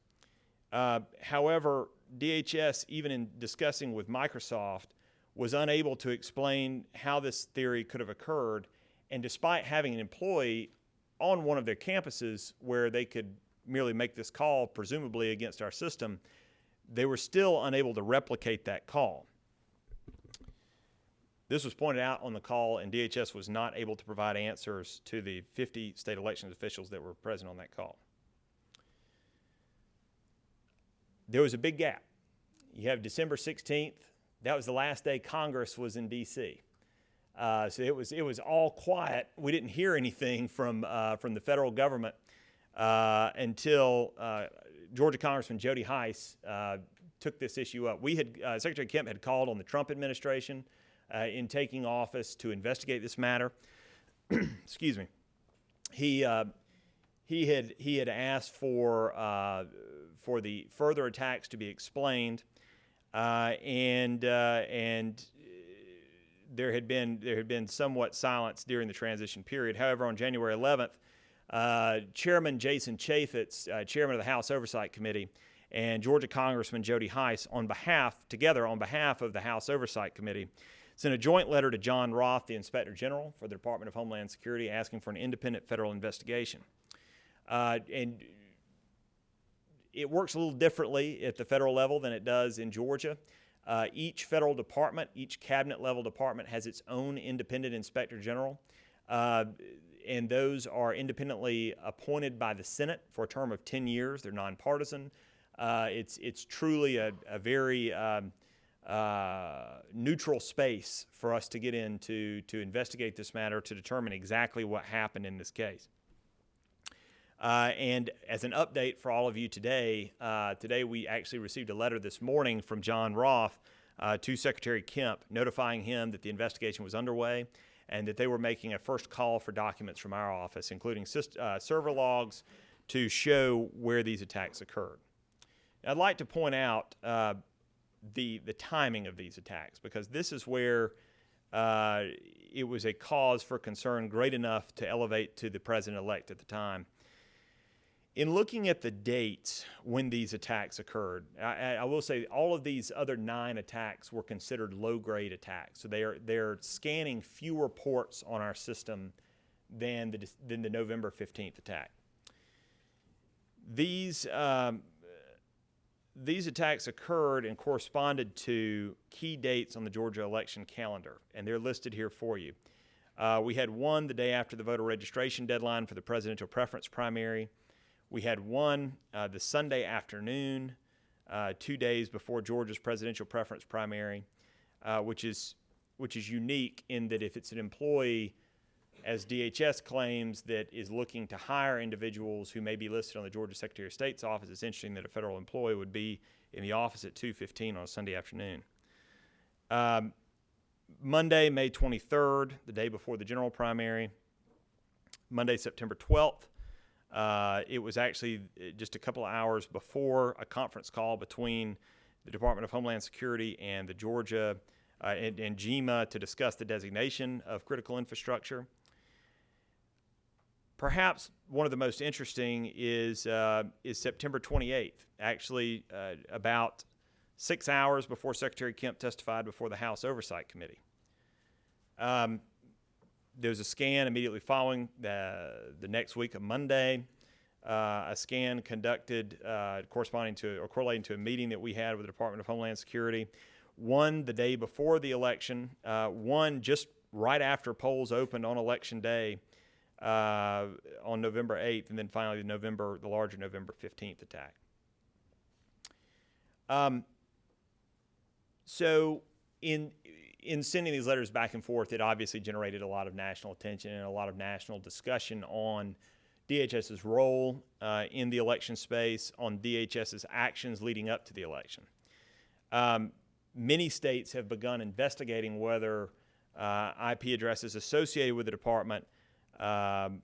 However, DHS, even in discussing with Microsoft, was unable to explain how this theory could have occurred, and despite having an employee on one of their campuses where they could merely make this call, presumably against our system, they were still unable to replicate that call. This was pointed out on the call, and DHS was not able to provide answers to the 50 state elections officials that were present on that call. There was a big gap. You have December 16th. That was the last day Congress was in D.C. So it was all quiet. We didn't hear anything from the federal government until Georgia Congressman Jody Heiss took this issue up. Secretary Kemp had called on the Trump administration in taking office to investigate this matter. Excuse me. He had asked for the further attacks to be explained, and there had been somewhat silence during the transition period. However, on January 11th, Chairman Jason Chaffetz, chairman of the House Oversight Committee, and Georgia Congressman Jody Heiss, on behalf of the House Oversight Committee, sent a joint letter to John Roth, the Inspector General for the Department of Homeland Security, asking for an independent federal investigation. And it works a little differently at the federal level than it does in Georgia. Each federal department, each cabinet-level department has its own independent Inspector General. And those are independently appointed by the Senate for a term of 10 years. They're nonpartisan. It's truly a very neutral space for us to get into to investigate this matter, to determine exactly what happened in this case. And as an update for all of you today, we actually received a letter this morning from John Roth to Secretary Kemp, notifying him that the investigation was underway and that they were making a first call for documents from our office, including server logs, to show where these attacks occurred. I'd like to point out the timing of these attacks, because this is where it was a cause for concern great enough to elevate to the president-elect at the time. In looking at the dates when these attacks occurred, I will say all of these other 9 attacks were considered low-grade attacks. So they're scanning fewer ports on our system than the November 15th attack. These attacks occurred and corresponded to key dates on the Georgia election calendar, and they're listed here for you. We had one the day after the voter registration deadline for the presidential preference primary. We had one the Sunday afternoon, 2 days before Georgia's presidential preference primary, which is unique in that if it's an employee, as DHS claims, that is looking to hire individuals who may be listed on the Georgia Secretary of State's office, it's interesting that a federal employee would be in the office at 2:15 on a Sunday afternoon. Monday, May 23rd, the day before the general primary. Monday, September 12th. It was actually just a couple of hours before a conference call between the Department of Homeland Security and the Georgia and GEMA to discuss the designation of critical infrastructure. Perhaps one of the most interesting is September 28th, actually about 6 hours before Secretary Kemp testified before the House Oversight Committee. There was a scan immediately following the next week of Monday, a scan conducted corresponding to or correlating to a meeting that we had with the Department of Homeland Security. One the day before the election, one just right after polls opened on Election Day on November 8th, and then finally the larger November 15th attack. So in sending these letters back and forth, it obviously generated a lot of national attention and a lot of national discussion on DHS's role in the election space, on DHS's actions leading up to the election. Many states have begun investigating whether IP addresses associated with the department have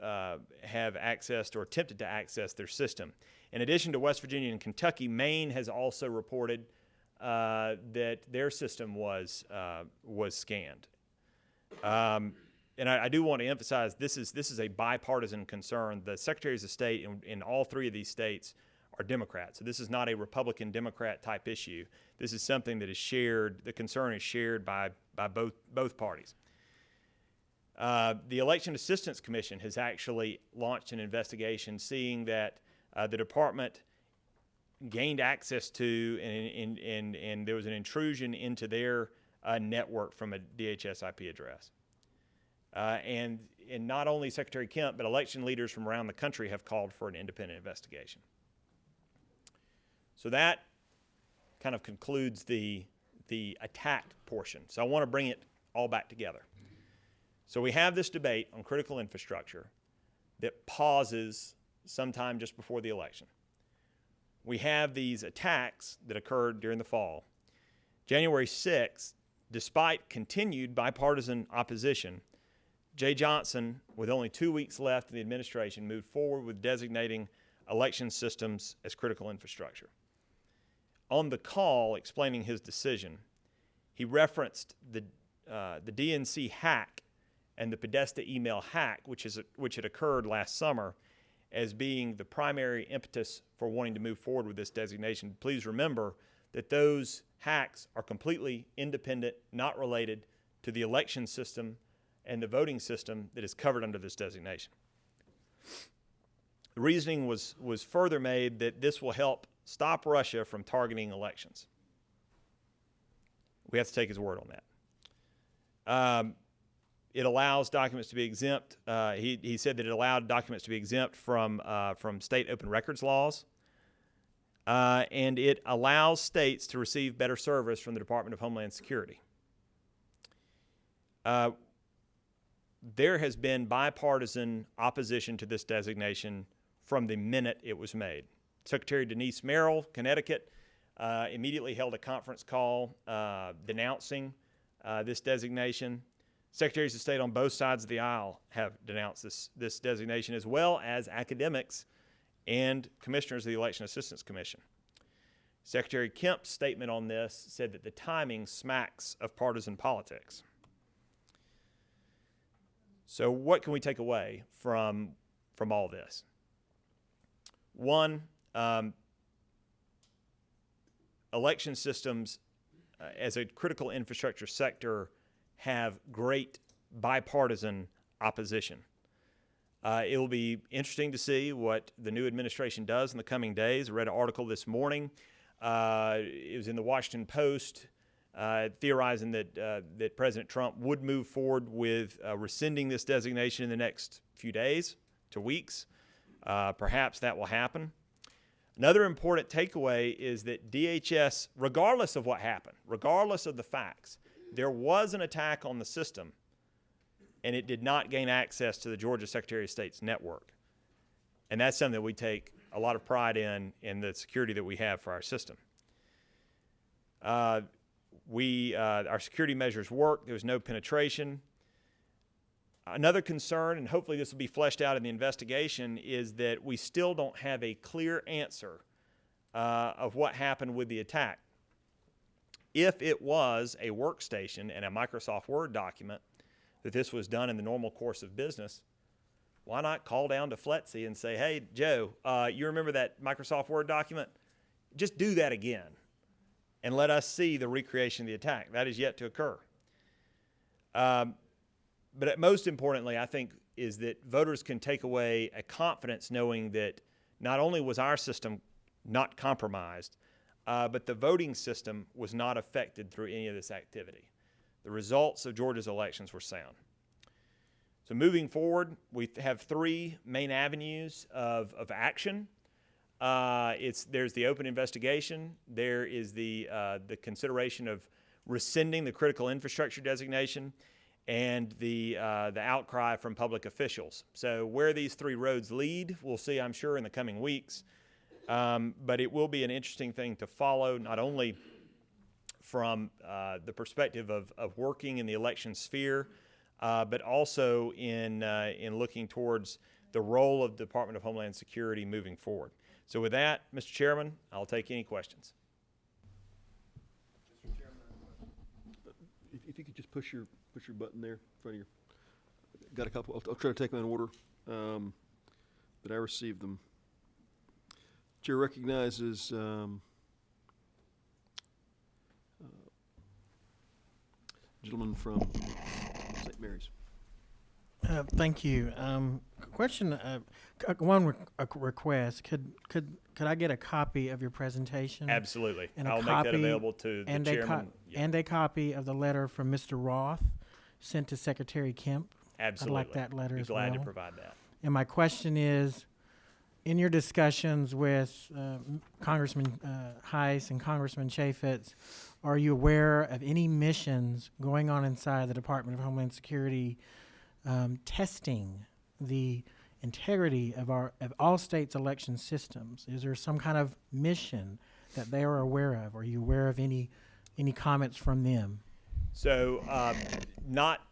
accessed or attempted to access their system. In addition to West Virginia and Kentucky, Maine has also reported that their system was scanned. And I do want to emphasize this is a bipartisan concern. The Secretaries of State in all 3 of these states are Democrats. So this is not a Republican-Democrat type issue. This is something that is shared, the concern is shared by both parties. The Election Assistance Commission has actually launched an investigation seeing that the department gained access to and there was an intrusion into their network from a DHS IP address. And not only Secretary Kemp, but election leaders from around the country have called for an independent investigation. So that kind of concludes the attack portion. So I want to bring it all back together. So we have this debate on critical infrastructure that pauses sometime just before the election. We have these attacks that occurred during the fall. January 6th, despite continued bipartisan opposition, Jay Johnson, with only 2 weeks left in the administration, moved forward with designating election systems as critical infrastructure. On the call explaining his decision, he referenced the DNC hack and the Podesta email hack, which had occurred last summer, as being the primary impetus for wanting to move forward with this designation. Please remember that those hacks are completely independent, not related to the election system and the voting system that is covered under this designation. The reasoning was further made that this will help stop Russia from targeting elections. We have to take his word on that. It allows documents to be exempt. He said that it allowed documents to be exempt from state open records laws. And it allows states to receive better service from the Department of Homeland Security. There has been bipartisan opposition to this designation from the minute it was made. Secretary Denise Merrill, Connecticut, immediately held a conference call denouncing this designation. Secretaries of State on both sides of the aisle have denounced this designation, as well as academics and commissioners of the Election Assistance Commission. Secretary Kemp's statement on this said that the timing smacks of partisan politics. So what can we take away from all this? One, election systems as a critical infrastructure sector have great bipartisan opposition. It will be interesting to see what the new administration does in the coming days. I read an article this morning. It was in the Washington Post theorizing that President Trump would move forward with rescinding this designation in the next few days to weeks. Perhaps that will happen. Another important takeaway is that DHS, regardless of what happened, regardless of the facts, there was an attack on the system, and it did not gain access to the Georgia Secretary of State's network. And that's something that we take a lot of pride in the security that we have for our system. Our security measures work. There was no penetration. Another concern, and hopefully this will be fleshed out in the investigation, is that we still don't have a clear answer of what happened with the attack. If it was a workstation and a Microsoft Word document, that this was done in the normal course of business, why not call down to FLETC and say, hey, Joe, you remember that Microsoft Word document? Just do that again and let us see the recreation of the attack. That is yet to occur. But most importantly, I think, is that voters can take away a confidence knowing that not only was our system not compromised, but the voting system was not affected through any of this activity. The results of Georgia's elections were sound. So moving forward, we have three main avenues of action. There's the open investigation. There is the consideration of rescinding the critical infrastructure designation, and the outcry from public officials. So where these three roads lead, we'll see, I'm sure, in the coming weeks. But it will be an interesting thing to follow, not only from the perspective of working in the election sphere, but also in looking towards the role of the Department of Homeland Security moving forward. So with that, Mr. Chairman, I'll take any questions. Mr. Chairman, I have a question. If you could just push your button there in front of your. Got a couple. I'll try to take them in order, but I received them. Chair recognizes gentleman from St. Mary's. Thank you. Question. One request. Could I get a copy of your presentation? Absolutely. And I'll make that available to the chairman. And a copy of the letter from Mr. Roth sent to Secretary Kemp. Absolutely. I'd like that letter as well. Be glad to provide that. And my question is, in your discussions with Congressman Heiss and Congressman Chaffetz, are you aware of any missions going on inside the Department of Homeland Security testing the integrity of all states' election systems? Is there some kind of mission that they are aware of? Are you aware of any comments from them? So not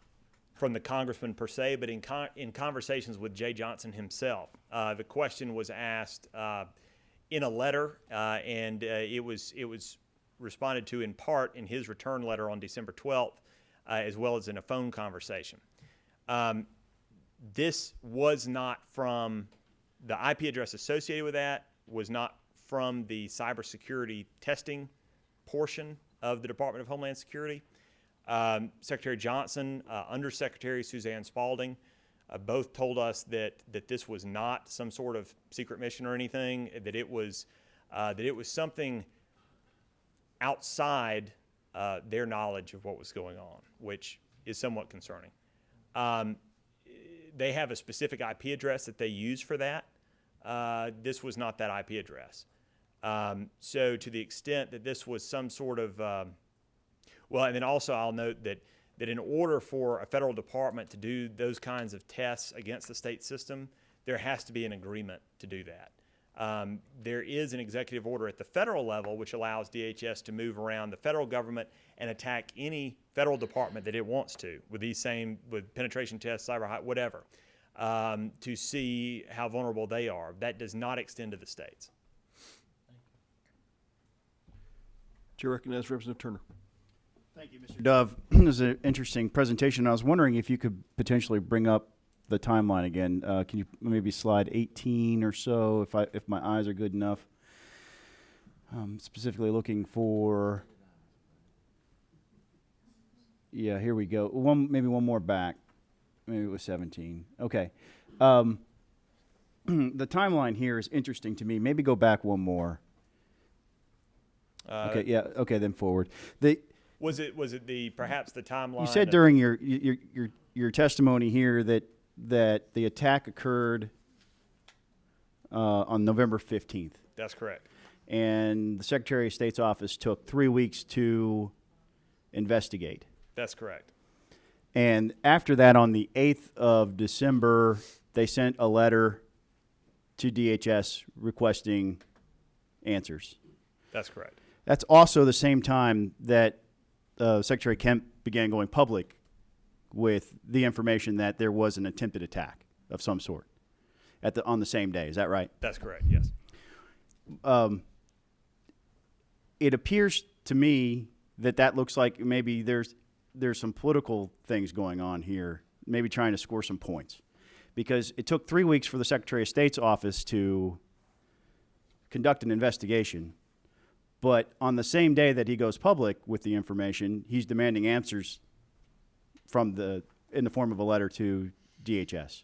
from the congressman per se, but in conversations with Jay Johnson himself, the question was asked in a letter, and it was responded to in part in his return letter on December 12th, as well as in a phone conversation. This was not from the IP address associated with that, was not from the cybersecurity testing portion of the Department of Homeland Security. Secretary Johnson, Undersecretary Suzanne Spalding, both told us that this was not some sort of secret mission or anything, that it was something outside their knowledge of what was going on, which is somewhat concerning. They have a specific IP address that they use for that. This was not that IP address. So to the extent that this was some sort of, well, and then also I'll note that in order for a federal department to do those kinds of tests against the state system, there has to be an agreement to do that. There is an executive order at the federal level which allows DHS to move around the federal government and attack any federal department that it wants to with with penetration tests, cyber, whatever, to see how vulnerable they are. That does not extend to the states. Chair recognizes Representative Turner. Thank you, Mr. Dove. This is an interesting presentation. I was wondering if you could potentially bring up the timeline again. Can you maybe slide 18 or so, if my eyes are good enough? Specifically looking for, yeah, here we go. Maybe one more back. Maybe it was 17. Okay. The timeline here is interesting to me. Maybe go back one more. Okay. Yeah. Okay. Then forward. Was it perhaps the timeline? You said during your testimony here that the attack occurred on November 15th. That's correct. And the Secretary of State's office took 3 weeks to investigate. That's correct. And after that, on the 8th of December, they sent a letter to DHS requesting answers. That's correct. That's also the same time that Secretary Kemp began going public with the information that there was an attempted attack of some sort on the same day. Is that right? That's correct, yes. It appears to me that looks like maybe there's some political things going on here, maybe trying to score some points. Because it took 3 weeks for the Secretary of State's office to conduct an investigation. But on the same day that he goes public with the information, he's demanding answers in the form of a letter to DHS.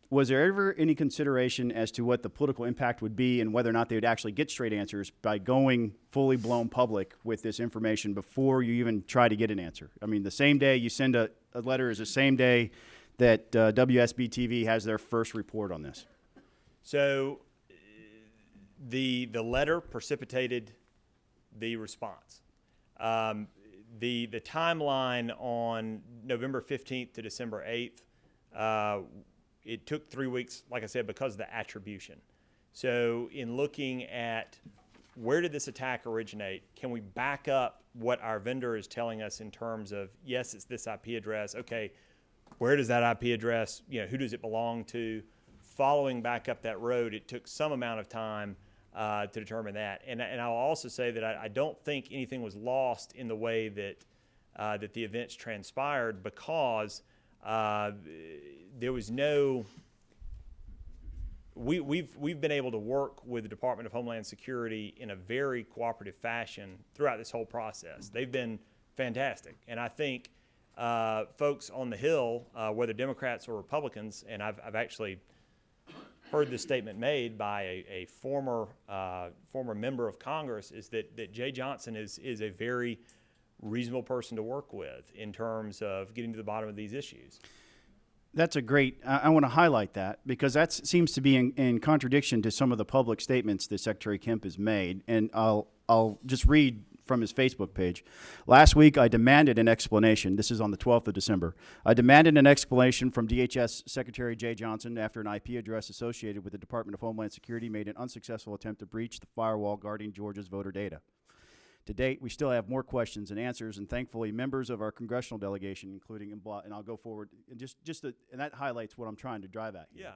Was there ever any consideration as to what the political impact would be and whether or not they would actually get straight answers by going fully blown public with this information before you even try to get an answer? I mean, the same day you send a letter is the same day that WSB-TV has their first report on this. So the letter precipitated the response. The timeline on November 15th to December 8th, it took 3 weeks, like I said, because of the attribution. So in looking at where did this attack originate, can we back up what our vendor is telling us in terms of, yes, it's this IP address. Okay, where does that IP address, who does it belong to? Following back up that road, it took some amount of time to determine that. And I'll also say that I don't think anything was lost in the way that the events transpired, because there was no. We've been able to work with the Department of Homeland Security in a very cooperative fashion throughout this whole process. They've been fantastic, and I think folks on the Hill, whether Democrats or Republicans, and I've actually heard this statement made by a former member of Congress, is that Jay Johnson is a very reasonable person to work with in terms of getting to the bottom of these issues. That's a great, I want to highlight that, because that seems to be in contradiction to some of the public statements that Secretary Kemp has made. And I'll just read from his Facebook page. Last week, I demanded an explanation. This is on the 12th of December. I demanded an explanation from DHS Secretary Jay Johnson after an IP address associated with the Department of Homeland Security made an unsuccessful attempt to breach the firewall guarding Georgia's voter data. To date, we still have more questions and answers, and thankfully, members of our congressional delegation, including, and I'll go forward, and and that highlights what I'm trying to drive at here.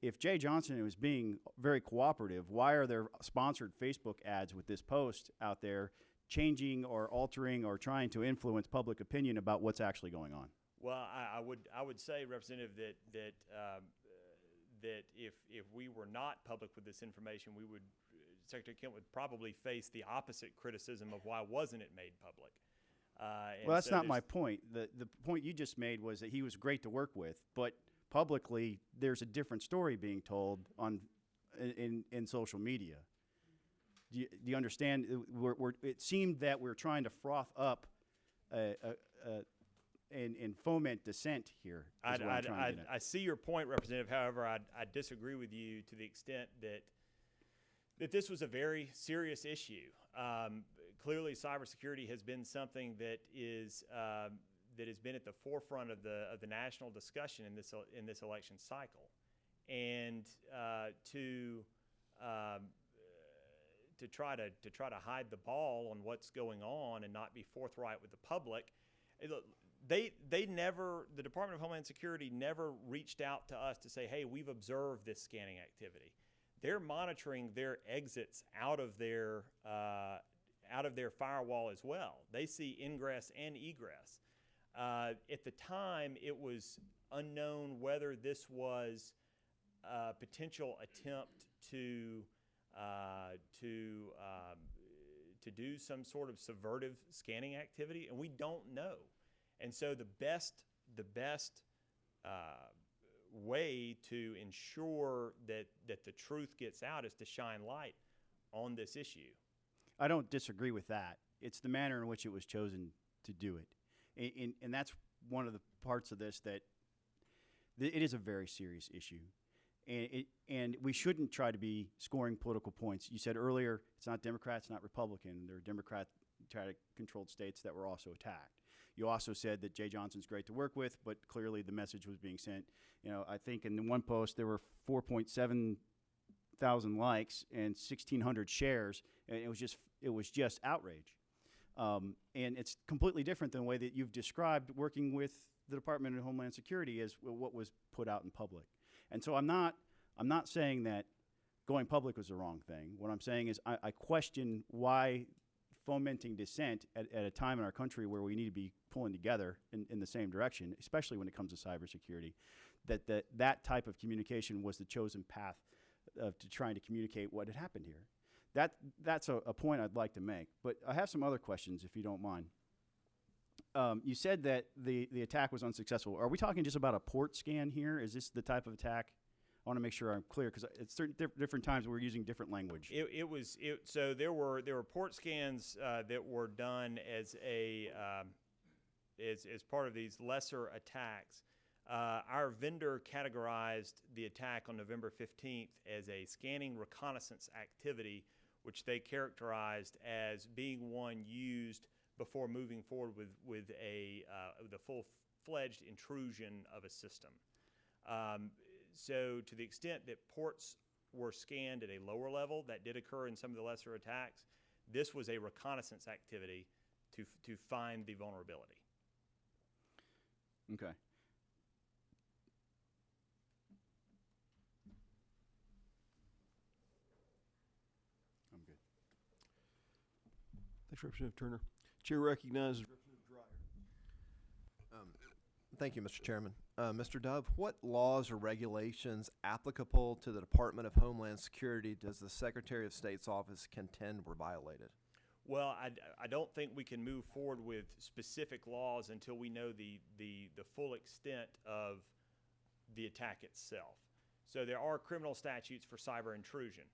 if Jay Johnson was being very cooperative, why are there sponsored Facebook ads with this post out there changing or altering or trying to influence public opinion about what's actually going on? Well, I would say, Representative, that if we were not public with this information, Secretary Kent would probably face the opposite criticism of why wasn't it made public. Well, that's not my point. The point you just made was that he was great to work with, but publicly there's a different story being told in social media. Do you understand? It seemed that we're trying to froth up and foment dissent here. I see your point, Representative. However, I disagree with you to the extent that this was a very serious issue. Clearly, cybersecurity has been something that has been at the forefront of the national discussion in this election cycle, and to try to hide the ball on what's going on and not be forthright with the public. The Department of Homeland Security never reached out to us to say, hey, we've observed this scanning activity. They're monitoring their exits out of their firewall as well. They see ingress and egress. At the time, it was unknown whether this was a potential attempt to do some sort of subvertive scanning activity, and we don't know. And so the best way to ensure that the truth gets out is to shine light on this issue. I don't disagree with that. It's the manner in which it was chosen to do it. And that's one of the parts of this that it is a very serious issue. And we shouldn't try to be scoring political points. You said earlier it's not Democrat, it's not Republican. There are Democratic-controlled states that were also attacked. You also said that Jay Johnson's great to work with, but clearly the message was being sent. I think in the one post there were 4.7 thousand likes and 1,600 shares, and it was just outrage. And it's completely different than the way that you've described working with the Department of Homeland Security as what was put out in public. And so I'm not saying that going public was the wrong thing. What I'm saying is I question why fomenting dissent at a time in our country where we need to be pulling together in the same direction, especially when it comes to cybersecurity, that type of communication was the chosen path to trying to communicate what had happened here. That's a point I'd like to make. But I have some other questions, if you don't mind. You said that the attack was unsuccessful. Are we talking just about a port scan here? Is this the type of attack? I want to make sure I'm clear because at certain different times we're using different language. So there were port scans that were done as part of these lesser attacks. Our vendor categorized the attack on November 15th as a scanning reconnaissance activity, which they characterized as being one used before moving forward with the full-fledged intrusion of a system. So to the extent that ports were scanned at a lower level, that did occur in some of the lesser attacks, this was a reconnaissance activity to find the vulnerability. Okay. I'm good. Thanks, Representative Turner. Chair recognizes Representative Dreyer. Thank you, Mr. Chairman. Mr. Dove, what laws or regulations applicable to the Department of Homeland Security does the Secretary of State's office contend were violated? Well, I don't think we can move forward with specific laws until we know the full extent of the attack itself. So there are criminal statutes for cyber intrusion.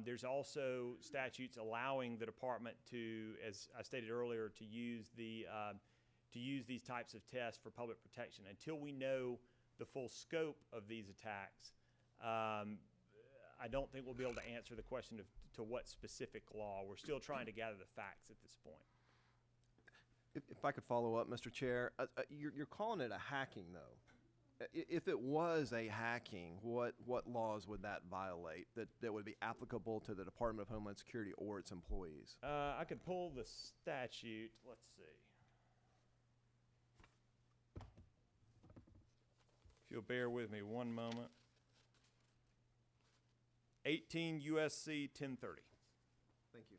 There's also statutes allowing the department to, as I stated earlier, to use these types of tests for public protection. Until we know the full scope of these attacks, I don't think we'll be able to answer the question to what specific law. We're still trying to gather the facts at this point. If I could follow up, Mr. Chair, you're calling it a hacking, though. If it was a hacking, what laws would that violate that would be applicable to the Department of Homeland Security or its employees? I could pull the statute. Let's see. If you'll bear with me one moment. 18 USC 1030. Thank you.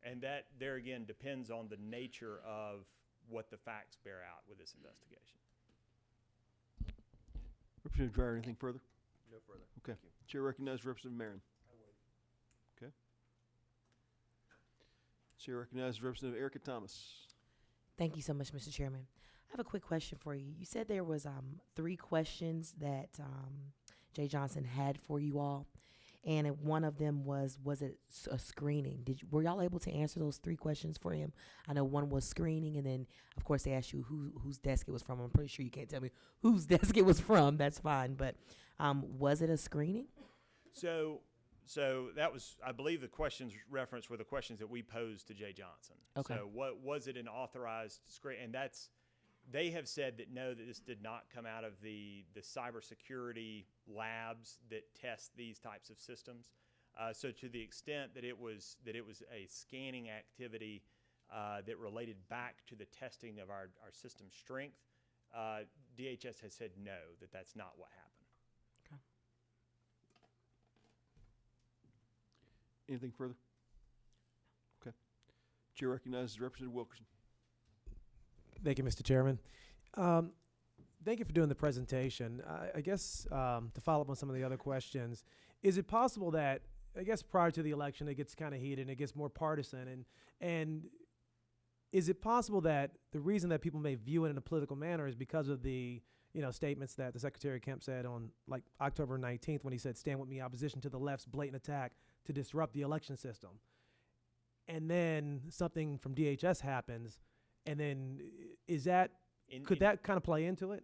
And that, there again, depends on the nature of what the facts bear out with this investigation. Representative Dreyer, anything further? No further. Okay. Thank you. Chair recognizes Representative Marion. Okay. Chair recognizes Representative Erica Thomas. Thank you so much, Mr. Chairman. I have a quick question for you. You said there was 3 questions that Jay Johnson had for you all, and one of them was it a screening? Were y'all able to answer those 3 questions for him? I know one was screening, and then of course they asked you whose desk it was from. I'm pretty sure you can't tell me whose desk it was from. That's fine, but was it a screening? So that was, I believe, the questions referenced were the questions that we posed to Jay Johnson. Okay. So what was it an authorized screen? And they have said that no, that this did not come out of the cybersecurity labs that test these types of systems. So to the extent that it was a scanning activity that related back to the testing of our system strength, DHS has said no, that's not what happened. Okay. Anything further? Okay. Chair recognizes Representative Wilkerson. Thank you, Mr. Chairman. Thank you for doing the presentation. I guess to follow up on some of the other questions, is it possible that, I guess prior to the election, it gets kind of heated and it gets more partisan, and is it possible that the reason that people may view it in a political manner is because of the statements that the Secretary Kemp said on like October 19th when he said, "Stand with me, opposition to the left's blatant attack to disrupt the election system," and then something from DHS happens, and then could that kind of play into it?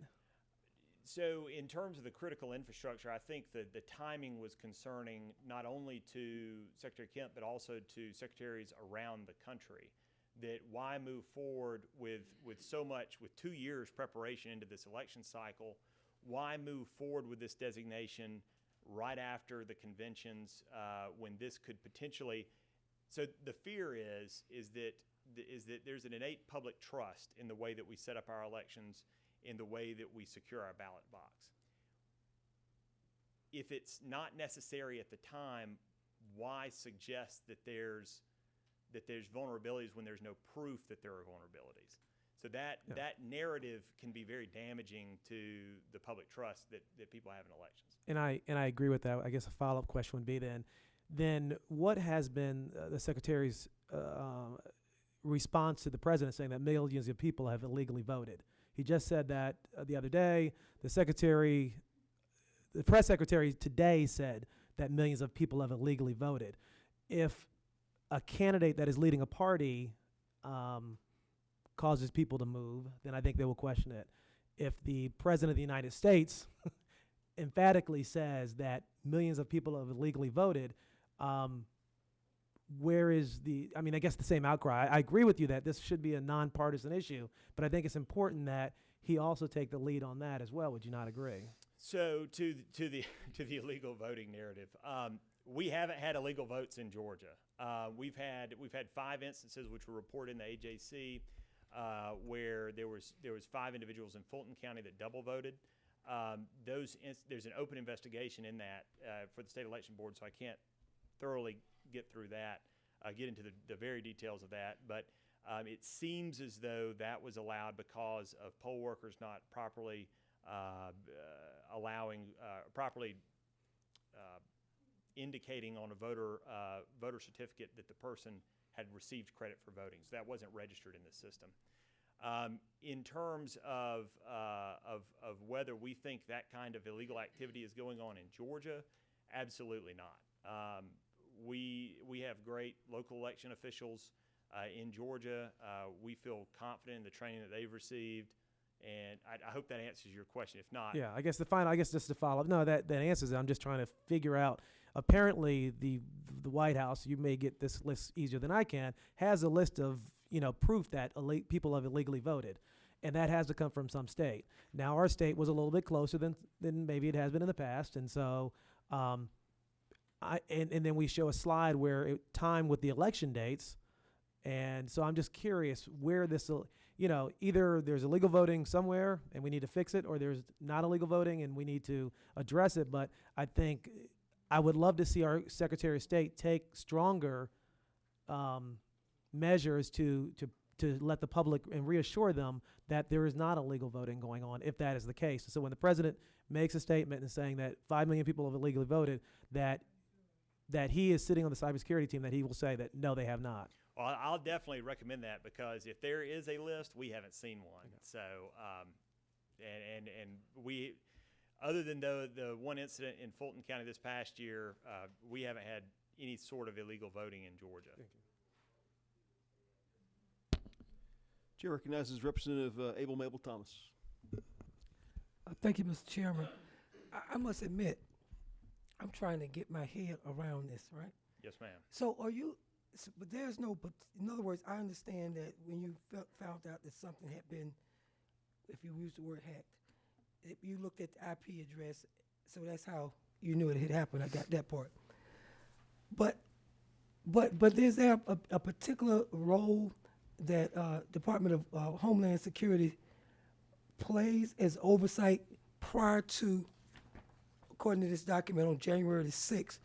So in terms of the critical infrastructure, I think that the timing was concerning not only to Secretary Kemp, but also to secretaries around the country, that why move forward with 2 years preparation into this election cycle, why move forward with this designation right after the conventions when this could potentially, so the fear is that there's an innate public trust in the way that we set up our elections, in the way that we secure our ballot box. If it's not necessary at the time, why suggest that there's vulnerabilities when there's no proof that there are vulnerabilities? So that narrative can be very damaging to the public trust that people have in elections. And I agree with that. I guess a follow-up question would be then what has been the Secretary's response to the president saying that millions of people have illegally voted? He just said that the other day. The press secretary today said that millions of people have illegally voted. If a candidate that is leading a party causes people to move, then I think they will question it. If the president of the United States emphatically says that millions of people have illegally voted, where is I guess the same outcry. I agree with you that this should be a nonpartisan issue, but I think it's important that he also take the lead on that as well. Would you not agree? So to the illegal voting narrative, we haven't had illegal votes in Georgia. We've had 5 instances which were reported in the AJC where there was 5 individuals in Fulton County that double voted. There's an open investigation in that for the state election board, so I can't thoroughly get through that, get into the very details of that. But it seems as though that was allowed because of poll workers not properly indicating on a voter certificate that the person had received credit for voting. So that wasn't registered in the system. In terms of whether we think that kind of illegal activity is going on in Georgia, absolutely not. We have great local election officials in Georgia. We feel confident in the training that they've received, and I hope that answers your question. If not, yeah, I guess just to follow up. No, that answers it. I'm just trying to figure out. Apparently, the White House, you may get this list easier than I can, has a list of proof that people have illegally voted, and that has to come from some state. Now, our state was a little bit closer than maybe it has been in the past, and so and then we show a slide where it timed with the election dates, And so I'm just curious where this, either there's illegal voting somewhere and we need to fix it, or there's not illegal voting and we need to address it. But I think I would love to see our Secretary of State take stronger measures to let the public and reassure them that there is not illegal voting going on, if that is the case. So when the president makes a statement and saying that 5 million people have illegally voted, that he is sitting on the cybersecurity team, that he will say that no, they have not. Well, I'll definitely recommend that, because if there is a list, we haven't seen one. So, and we, other than the one incident in Fulton County this past year, we haven't had any sort of illegal voting in Georgia. Thank you. Chair recognizes Representative Abel Mabel Thomas. Thank you, Mr. Chairman. I must admit, I'm trying to get my head around this, right? Yes, ma'am. So but there's no, but in other words, I understand that when you found out that something had been, if you use the word hacked, if you looked at the IP address, so that's how you knew it had happened. I got that part. But is there a particular role that Department of Homeland Security plays as oversight prior to, according to this document, on January the 6th,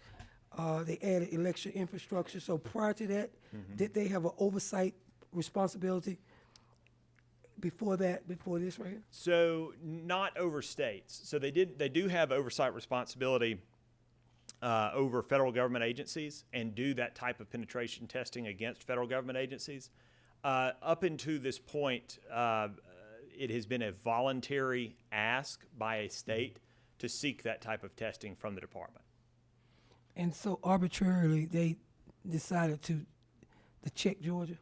they added election infrastructure. So prior to that, did they have an oversight responsibility before this right here? So not over states. So they do have oversight responsibility over federal government agencies and do that type of penetration testing against federal government agencies. Up until this point, it has been a voluntary ask by a state to seek that type of testing from the department. And so arbitrarily, they decided to check Georgia?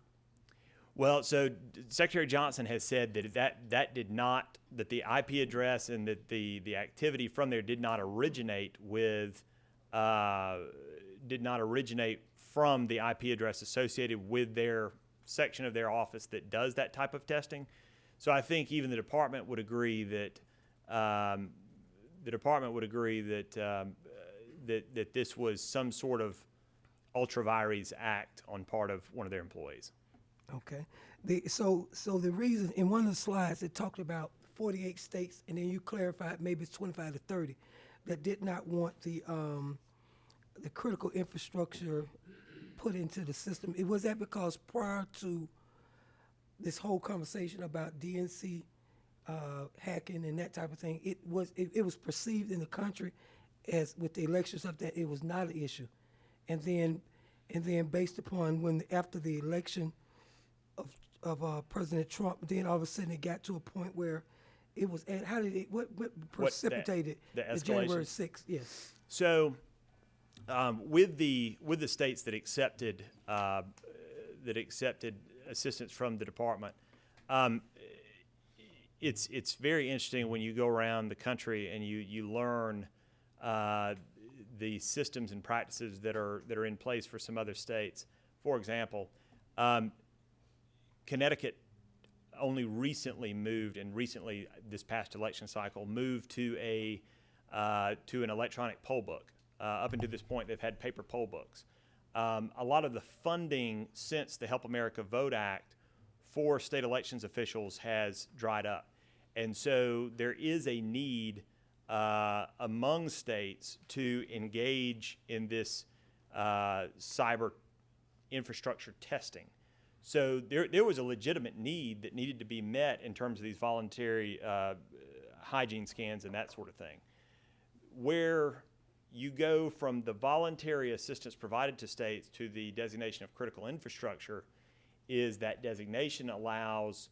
Well, so Secretary Johnson has said that did not, that the IP address and that the activity from there did not originate from the IP address associated with their section of their office that does that type of testing. So I think even the department would agree that that this was some sort of ultra vires act on part of one of their employees. Okay. So the reason, in one of the slides, it talked about 48 states, and then you clarified maybe it's 25 to 30 that did not want the critical infrastructure put into the system. Was that because prior to this whole conversation about DNC hacking and that type of thing, it was perceived in the country as with the election stuff that it was not an issue, and then based upon after the election of President Trump, then all of a sudden it got to a point where it was. And what precipitated the January 6th? Yes. So with the states that accepted assistance from the department, it's very interesting when you go around the country and you learn the systems and practices that are in place for some other states. For example, Connecticut only recently moved, and recently this past election cycle moved to an electronic poll book. Up until this point, they've had paper poll books. A lot of the funding since the Help America Vote Act for state elections officials has dried up, and so there is a need among states to engage in this cyber infrastructure testing. So there was a legitimate need that needed to be met in terms of these voluntary hygiene scans and that sort of thing. Where you go from the voluntary assistance provided to states to the designation of critical infrastructure is that designation allows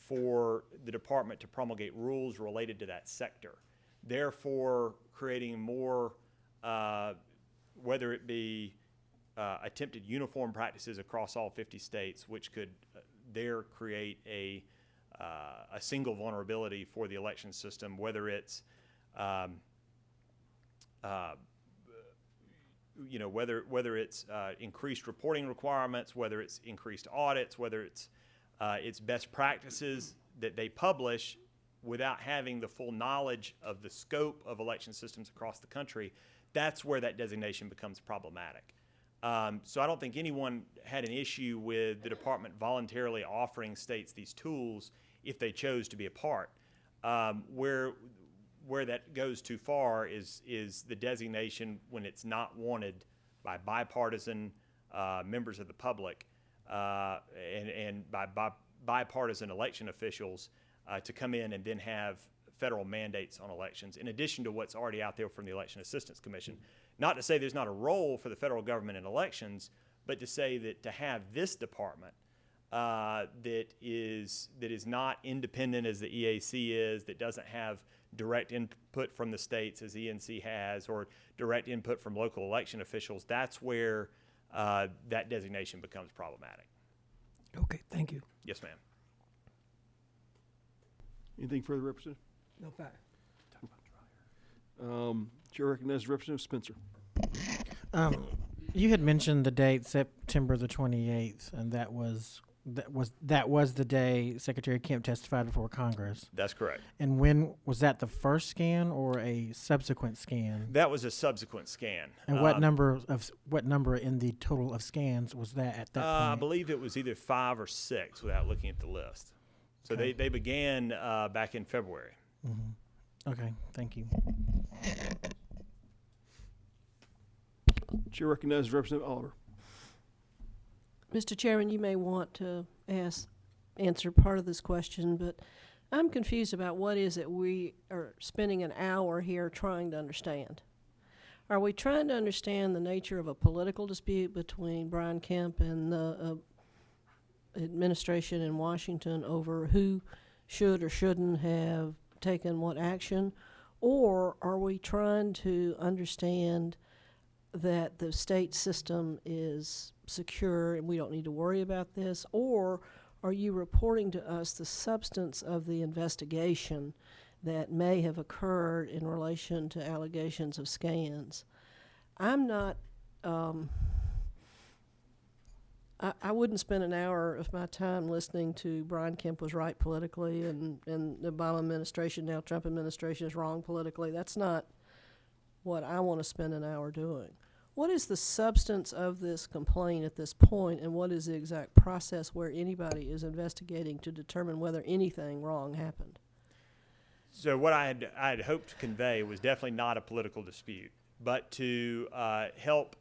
for the department to promulgate rules related to that sector, therefore creating more, whether it be attempted uniform practices across all 50 states, which could there create a single vulnerability for the election system, whether it's whether it's increased reporting requirements, whether it's increased audits, whether it's best practices that they publish without having the full knowledge of the scope of election systems across the country. That's where that designation becomes problematic. So I don't think anyone had an issue with the department voluntarily offering states these tools if they chose to be a part. Where that goes too far is the designation when it's not wanted by bipartisan members of the public and by bipartisan election officials to come in and then have federal mandates on elections, in addition to what's already out there from the Election Assistance Commission. Not to say there's not a role for the federal government in elections, but to say that to have this department that is not independent as the EAC is, that doesn't have direct input from the states as ENC has, or direct input from local election officials, that's where that designation becomes problematic. Okay, thank you. Yes, ma'am. Anything further, Representative? No fire. Chair recognizes Representative Spencer. You had mentioned the date September the 28th, and that was the day Secretary Kemp testified before Congress. That's correct. And when was that, the first scan or a subsequent scan? That was a subsequent scan. And what number in the total of scans was that at that point? I believe it was either 5 or 6 without looking at the list. So Okay. they began back in February. Mm-hmm. Okay, thank you. Chair recognizes Representative Oliver. Mr. Chairman, you may want to answer part of this question, but I'm confused about what is it we are spending an hour here trying to understand. Are we trying to understand the nature of a political dispute between Brian Kemp and the administration in Washington over who should or shouldn't have taken what action? Or are we trying to understand that the state system is secure and we don't need to worry about this? Or are you reporting to us the substance of the investigation that may have occurred in relation to allegations of scans? I'm not, I wouldn't spend an hour of my time listening to Brian Kemp was right politically and the Obama administration, now Trump administration, is wrong politically. That's not what I want to spend an hour doing. What is the substance of this complaint at this point, and what is the exact process where anybody is investigating to determine whether anything wrong happened? So what I had hoped to convey was definitely not a political dispute, but to help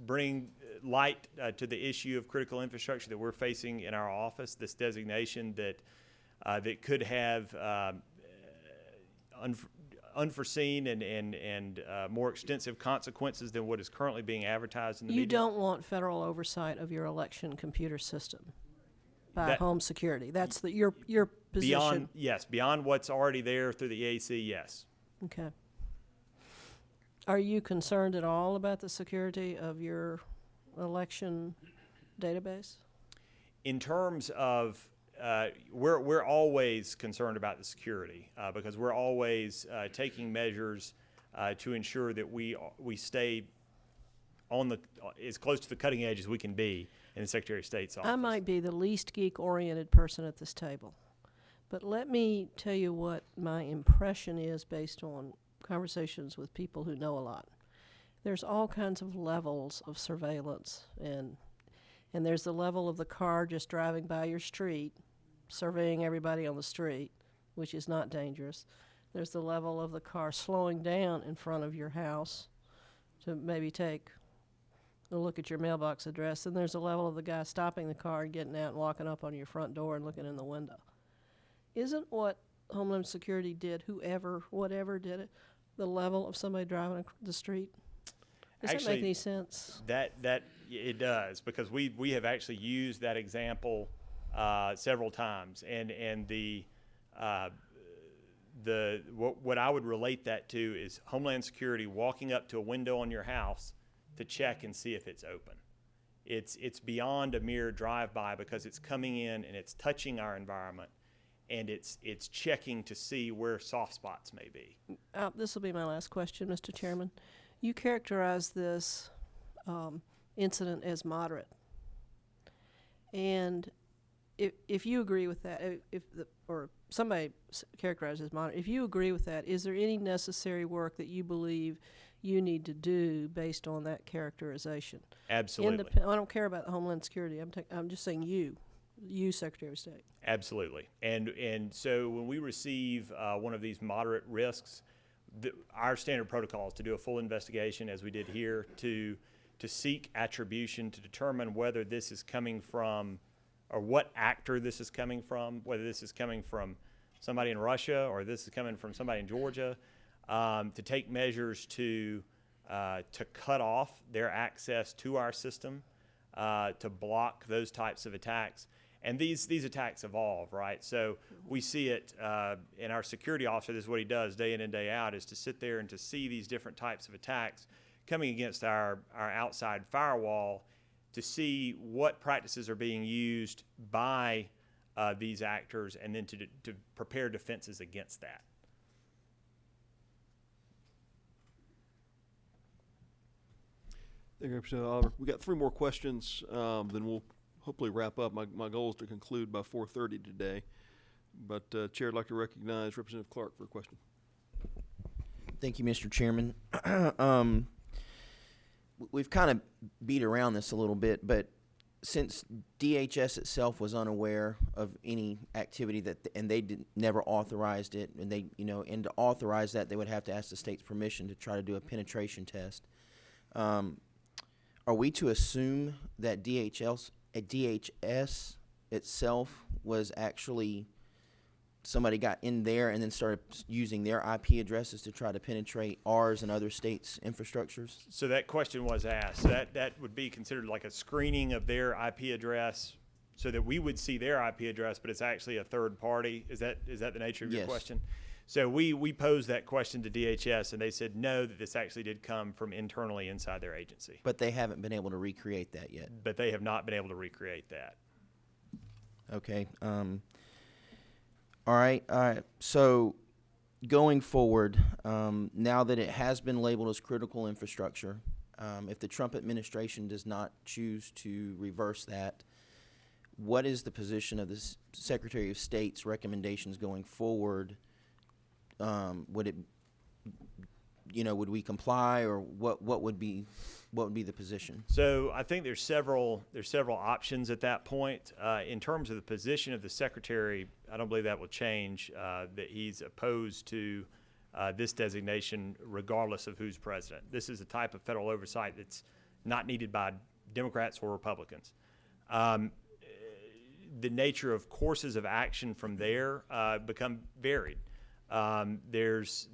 bring light to the issue of critical infrastructure that we're facing in our office, this designation that could have unforeseen and more extensive consequences than what is currently being advertised in the media. You don't want federal oversight of your election computer system by home security. That's your position. Beyond what's already there through the EAC, yes. Okay. Are you concerned at all about the security of your election database? In terms of we're always concerned about the security because we're always taking measures to ensure that we stay on as close to the cutting edge as we can be in the Secretary of State's office. I might be the least geek-oriented person at this table, but let me tell you what my impression is based on conversations with people who know a lot. There's all kinds of levels of surveillance, and there's the level of the car just driving by your street, surveying everybody on the street, which is not dangerous. There's the level of the car slowing down in front of your house to maybe take a look at your mailbox address. And there's a level of the guy stopping the car and getting out and walking up on your front door and looking in the window. Isn't what Homeland Security did, whatever did it, the level of somebody driving the street? Does that make any sense? That it does, because we have actually used that example several times, and what I would relate that to is Homeland Security walking up to a window on your house to check and see if it's open. It's beyond a mere drive-by, because it's coming in and it's touching our environment, and it's checking to see where soft spots may be. This will be my last question, Mr. Chairman. You characterize this incident as moderate, and if you agree with that, or somebody characterized as minor. If you agree with that, is there any necessary work that you believe you need to do based on that characterization? Absolutely. I don't care about Homeland Security. I'm just saying you, Secretary of State. Absolutely. And so when we receive one of these moderate risks, our standard protocol is to do a full investigation, as we did here, to seek attribution, to determine whether this is coming from, or what actor this is coming from, whether this is coming from somebody in Russia or this is coming from somebody in Georgia, to take measures to cut off their access to our system, to block those types of attacks. And these attacks evolve, right? So we see it in our security officer. This is what he does day in and day out, is to sit there and to see these different types of attacks coming against our outside firewall, to see what practices are being used by these actors, and then to prepare defenses against that. Thank you, Representative Oliver. We got 3 more questions, then we'll hopefully wrap up. My goal is to conclude by 4:30 today. But Chair, I'd like to recognize Representative Clark for a question. Thank you, Mr. Chairman. We've kind of beat around this a little bit, but since DHS itself was unaware of any activity and they never authorized it, and and to authorize that, they would have to ask the state's permission to try to do a penetration test. Are we to assume that DHS itself was actually somebody got in there and then started using their IP addresses to try to penetrate ours and other states' infrastructures? So that question was asked. That would be considered like a screening of their IP address, so that we would see their IP address, but it's actually a third party. Is that the nature of your Yes. question? So we posed that question to DHS, and they said no, that this actually did come from internally inside their agency. But they haven't been able to recreate that yet. But they have not been able to recreate that. Okay. All right. So going forward, now that it has been labeled as critical infrastructure, if the Trump administration does not choose to reverse that, what is the position of the Secretary of State's recommendations going forward? Would we comply, or what would be the position? So I think there's several options at that point. In terms of the position of the Secretary, I don't believe that will change, that he's opposed to this designation regardless of who's president. This is a type of federal oversight that's not needed by Democrats or Republicans. The nature of courses of action from there become varied. There's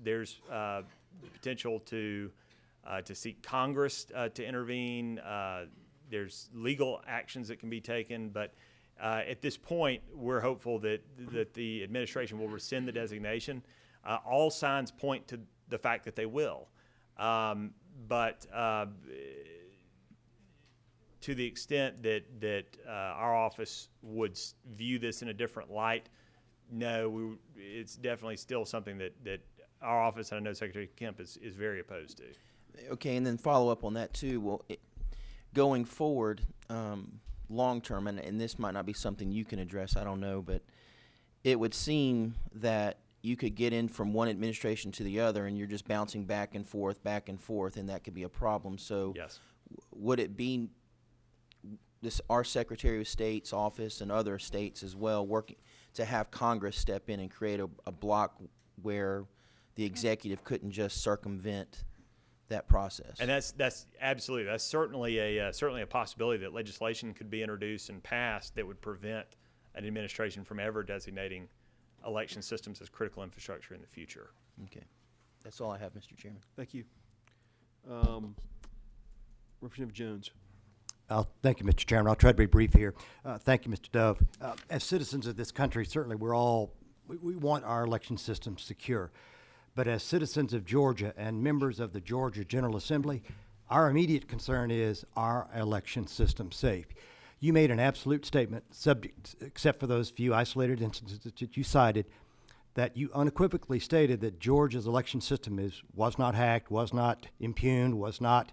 potential to seek Congress to intervene. There's legal actions that can be taken, but at this point, we're hopeful that the administration will rescind the designation. All signs point to the fact that they will, but to the extent that our office would view this in a different light, no, it's definitely still something that our office, and I know Secretary Kemp is very opposed to. Okay, and then follow up on that too. Well, going forward, long term, and this might not be something you can address, I don't know, but it would seem that you could get in from one administration to the other, and you're just bouncing back and forth, and that could be a problem. So, yes. Would it be our Secretary of State's office and other states as well working to have Congress step in and create a block where the executive couldn't just circumvent that process? And that's absolutely, that's certainly a possibility that legislation could be introduced and passed that would prevent an administration from ever designating election systems as critical infrastructure in the future. Okay, that's all I have, Mr. Chairman. Thank you. Representative Jones. Thank you, Mr. Chairman. I'll try to be brief here. Thank you, Mr. Dove. As citizens of this country, certainly we want our election system secure. But as citizens of Georgia and members of the Georgia General Assembly, our immediate concern is our election system safe. You made an absolute statement, subject, except for those few isolated instances that you cited, that you unequivocally stated that Georgia's election system was not hacked, was not impugned, was not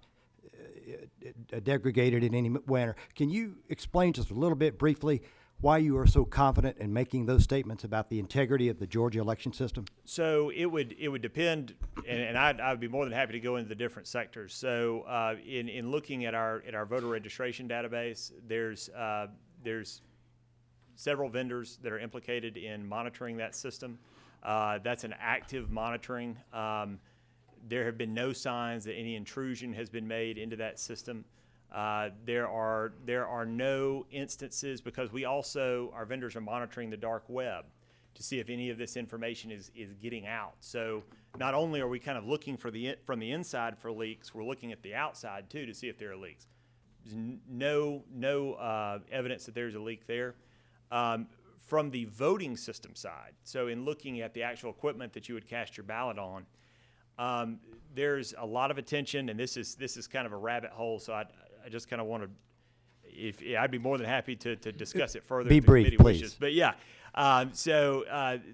degraded in any manner. Can you explain just a little bit briefly why you are so confident in making those statements about the integrity of the Georgia election system? So it would depend, and I would be more than happy to go into the different sectors. So in looking at our voter registration database, there's several vendors that are implicated in monitoring that system. That's an active monitoring. There have been no signs that any intrusion has been made into that system. There are no instances, because our vendors are monitoring the dark web to see if any of this information is getting out. So not only are we kind of looking from the inside for leaks, we're looking at the outside too to see if there are leaks. There's no evidence that there's a leak there. From the voting system side, so in looking at the actual equipment that you would cast your ballot on, there's a lot of attention, and this is kind of a rabbit hole. So I just kind of want to, I'd be more than happy to discuss it further. Be if the brief, committee please. wishes. But yeah,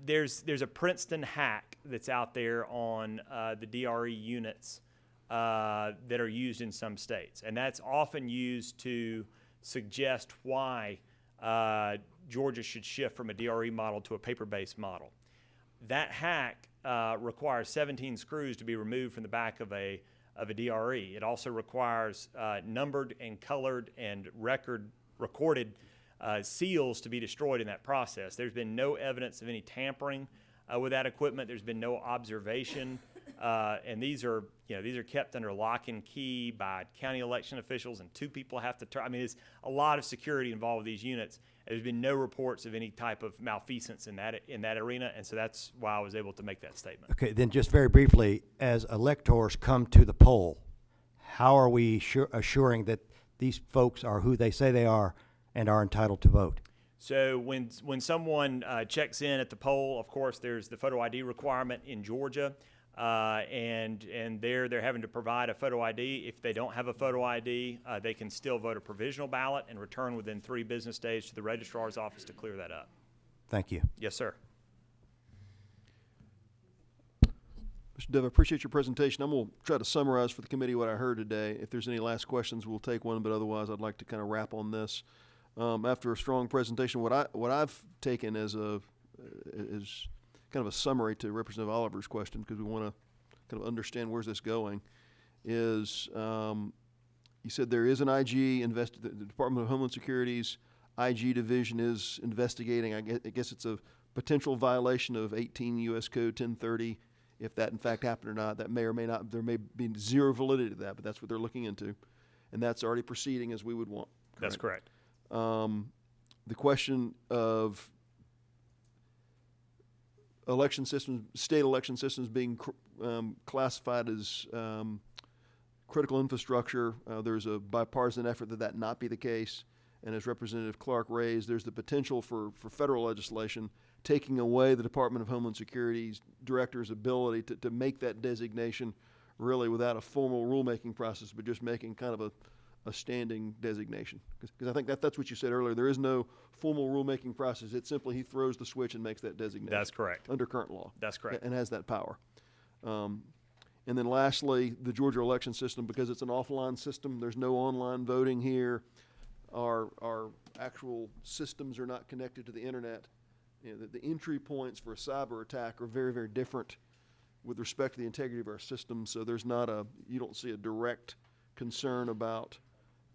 there's a Princeton hack that's out there on the DRE units that are used in some states, and that's often used to suggest why Georgia should shift from a DRE model to a paper-based model. That hack requires 17 screws to be removed from the back of a DRE. It also requires numbered and colored and recorded seals to be destroyed in that process. There's been no evidence of any tampering with that equipment. There's been no observation, and these are kept under lock and key by county election officials, and 2 people have to turn. I mean, there's a lot of security involved with these units. There's been no reports of any type of malfeasance in that arena, and so that's why I was able to make that statement. Okay, then just very briefly, as electors come to the poll, how are we assuring that these folks are who they say they are and are entitled to vote? So when someone checks in at the poll, of course, there's the photo ID requirement in Georgia, and they're having to provide a photo ID. If they don't have a photo ID, they can still vote a provisional ballot and return within 3 business days to the registrar's office to clear that up. Thank you. Yes, sir. Mr. Dove, I appreciate your presentation. I'm going to try to summarize for the committee what I heard today. If there's any last questions, we'll take one, but otherwise I'd like to kind of wrap on this. After a strong presentation, what I've taken as kind of a summary to Representative Oliver's question, because we want to kind of understand where's this going, is you said there is an IG the Department of Homeland Security's IG division is investigating. I guess it's a potential violation of 18 U.S. Code 1030. If that in fact happened or not, that may or may not. There may be zero validity to that, but that's what they're looking into, and that's already proceeding as we would want. Correct? That's correct. The question of election systems, state election systems being classified as critical infrastructure, there's a bipartisan effort that not be the case. And as Representative Clark raised, there's the potential for federal legislation taking away the Department of Homeland Security's director's ability to make that designation really without a formal rulemaking process, but just making kind of a standing designation. Because I think that's what you said earlier. There is no formal rulemaking process. It's simply he throws the switch and makes that designation. That's correct. Under current law. That's correct. And has that power. And then lastly, the Georgia election system, because it's an offline system, there's no online voting here. Our actual systems are not connected to the internet. You know, the entry points for a cyber attack are very, very different with respect to the integrity of our system. So there's not you don't see a direct concern about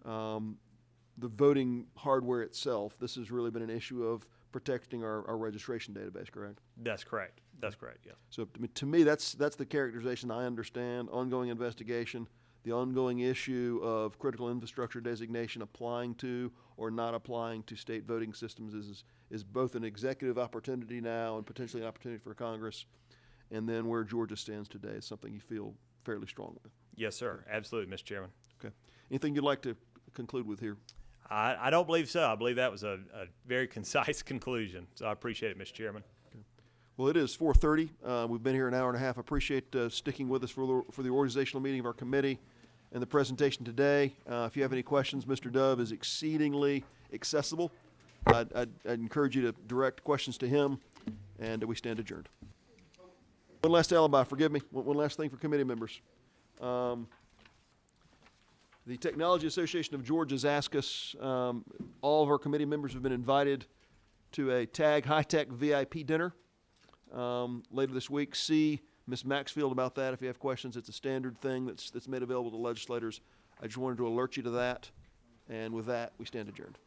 the voting hardware itself. This has really been an issue of protecting our registration database, correct? That's correct. That's correct, yes. So to me, that's the characterization I understand. Ongoing investigation, the ongoing issue of critical infrastructure designation applying to or not applying to state voting systems is both an executive opportunity now and potentially an opportunity for Congress. And then where Georgia stands today is something you feel fairly strong with. Yes, sir. Absolutely, Mr. Chairman. Okay. Anything you'd like to conclude with here? I don't believe so. I believe that was a very concise conclusion. So I appreciate it, Mr. Chairman. Okay. Well, it is 4:30. We've been here an hour and a half. I appreciate sticking with us for the organizational meeting of our committee and the presentation today. If you have any questions, Mr. Dove is exceedingly accessible. I'd encourage you to direct questions to him, and we stand adjourned. One last alibi, forgive me. One last thing for committee members. The Technology Association of Georgia has asked us, all of our committee members have been invited to a TAG High Tech VIP dinner later this week. See Ms. Maxfield about that if you have questions. It's a standard thing that's made available to legislators. I just wanted to alert you to that. And with that, we stand adjourned.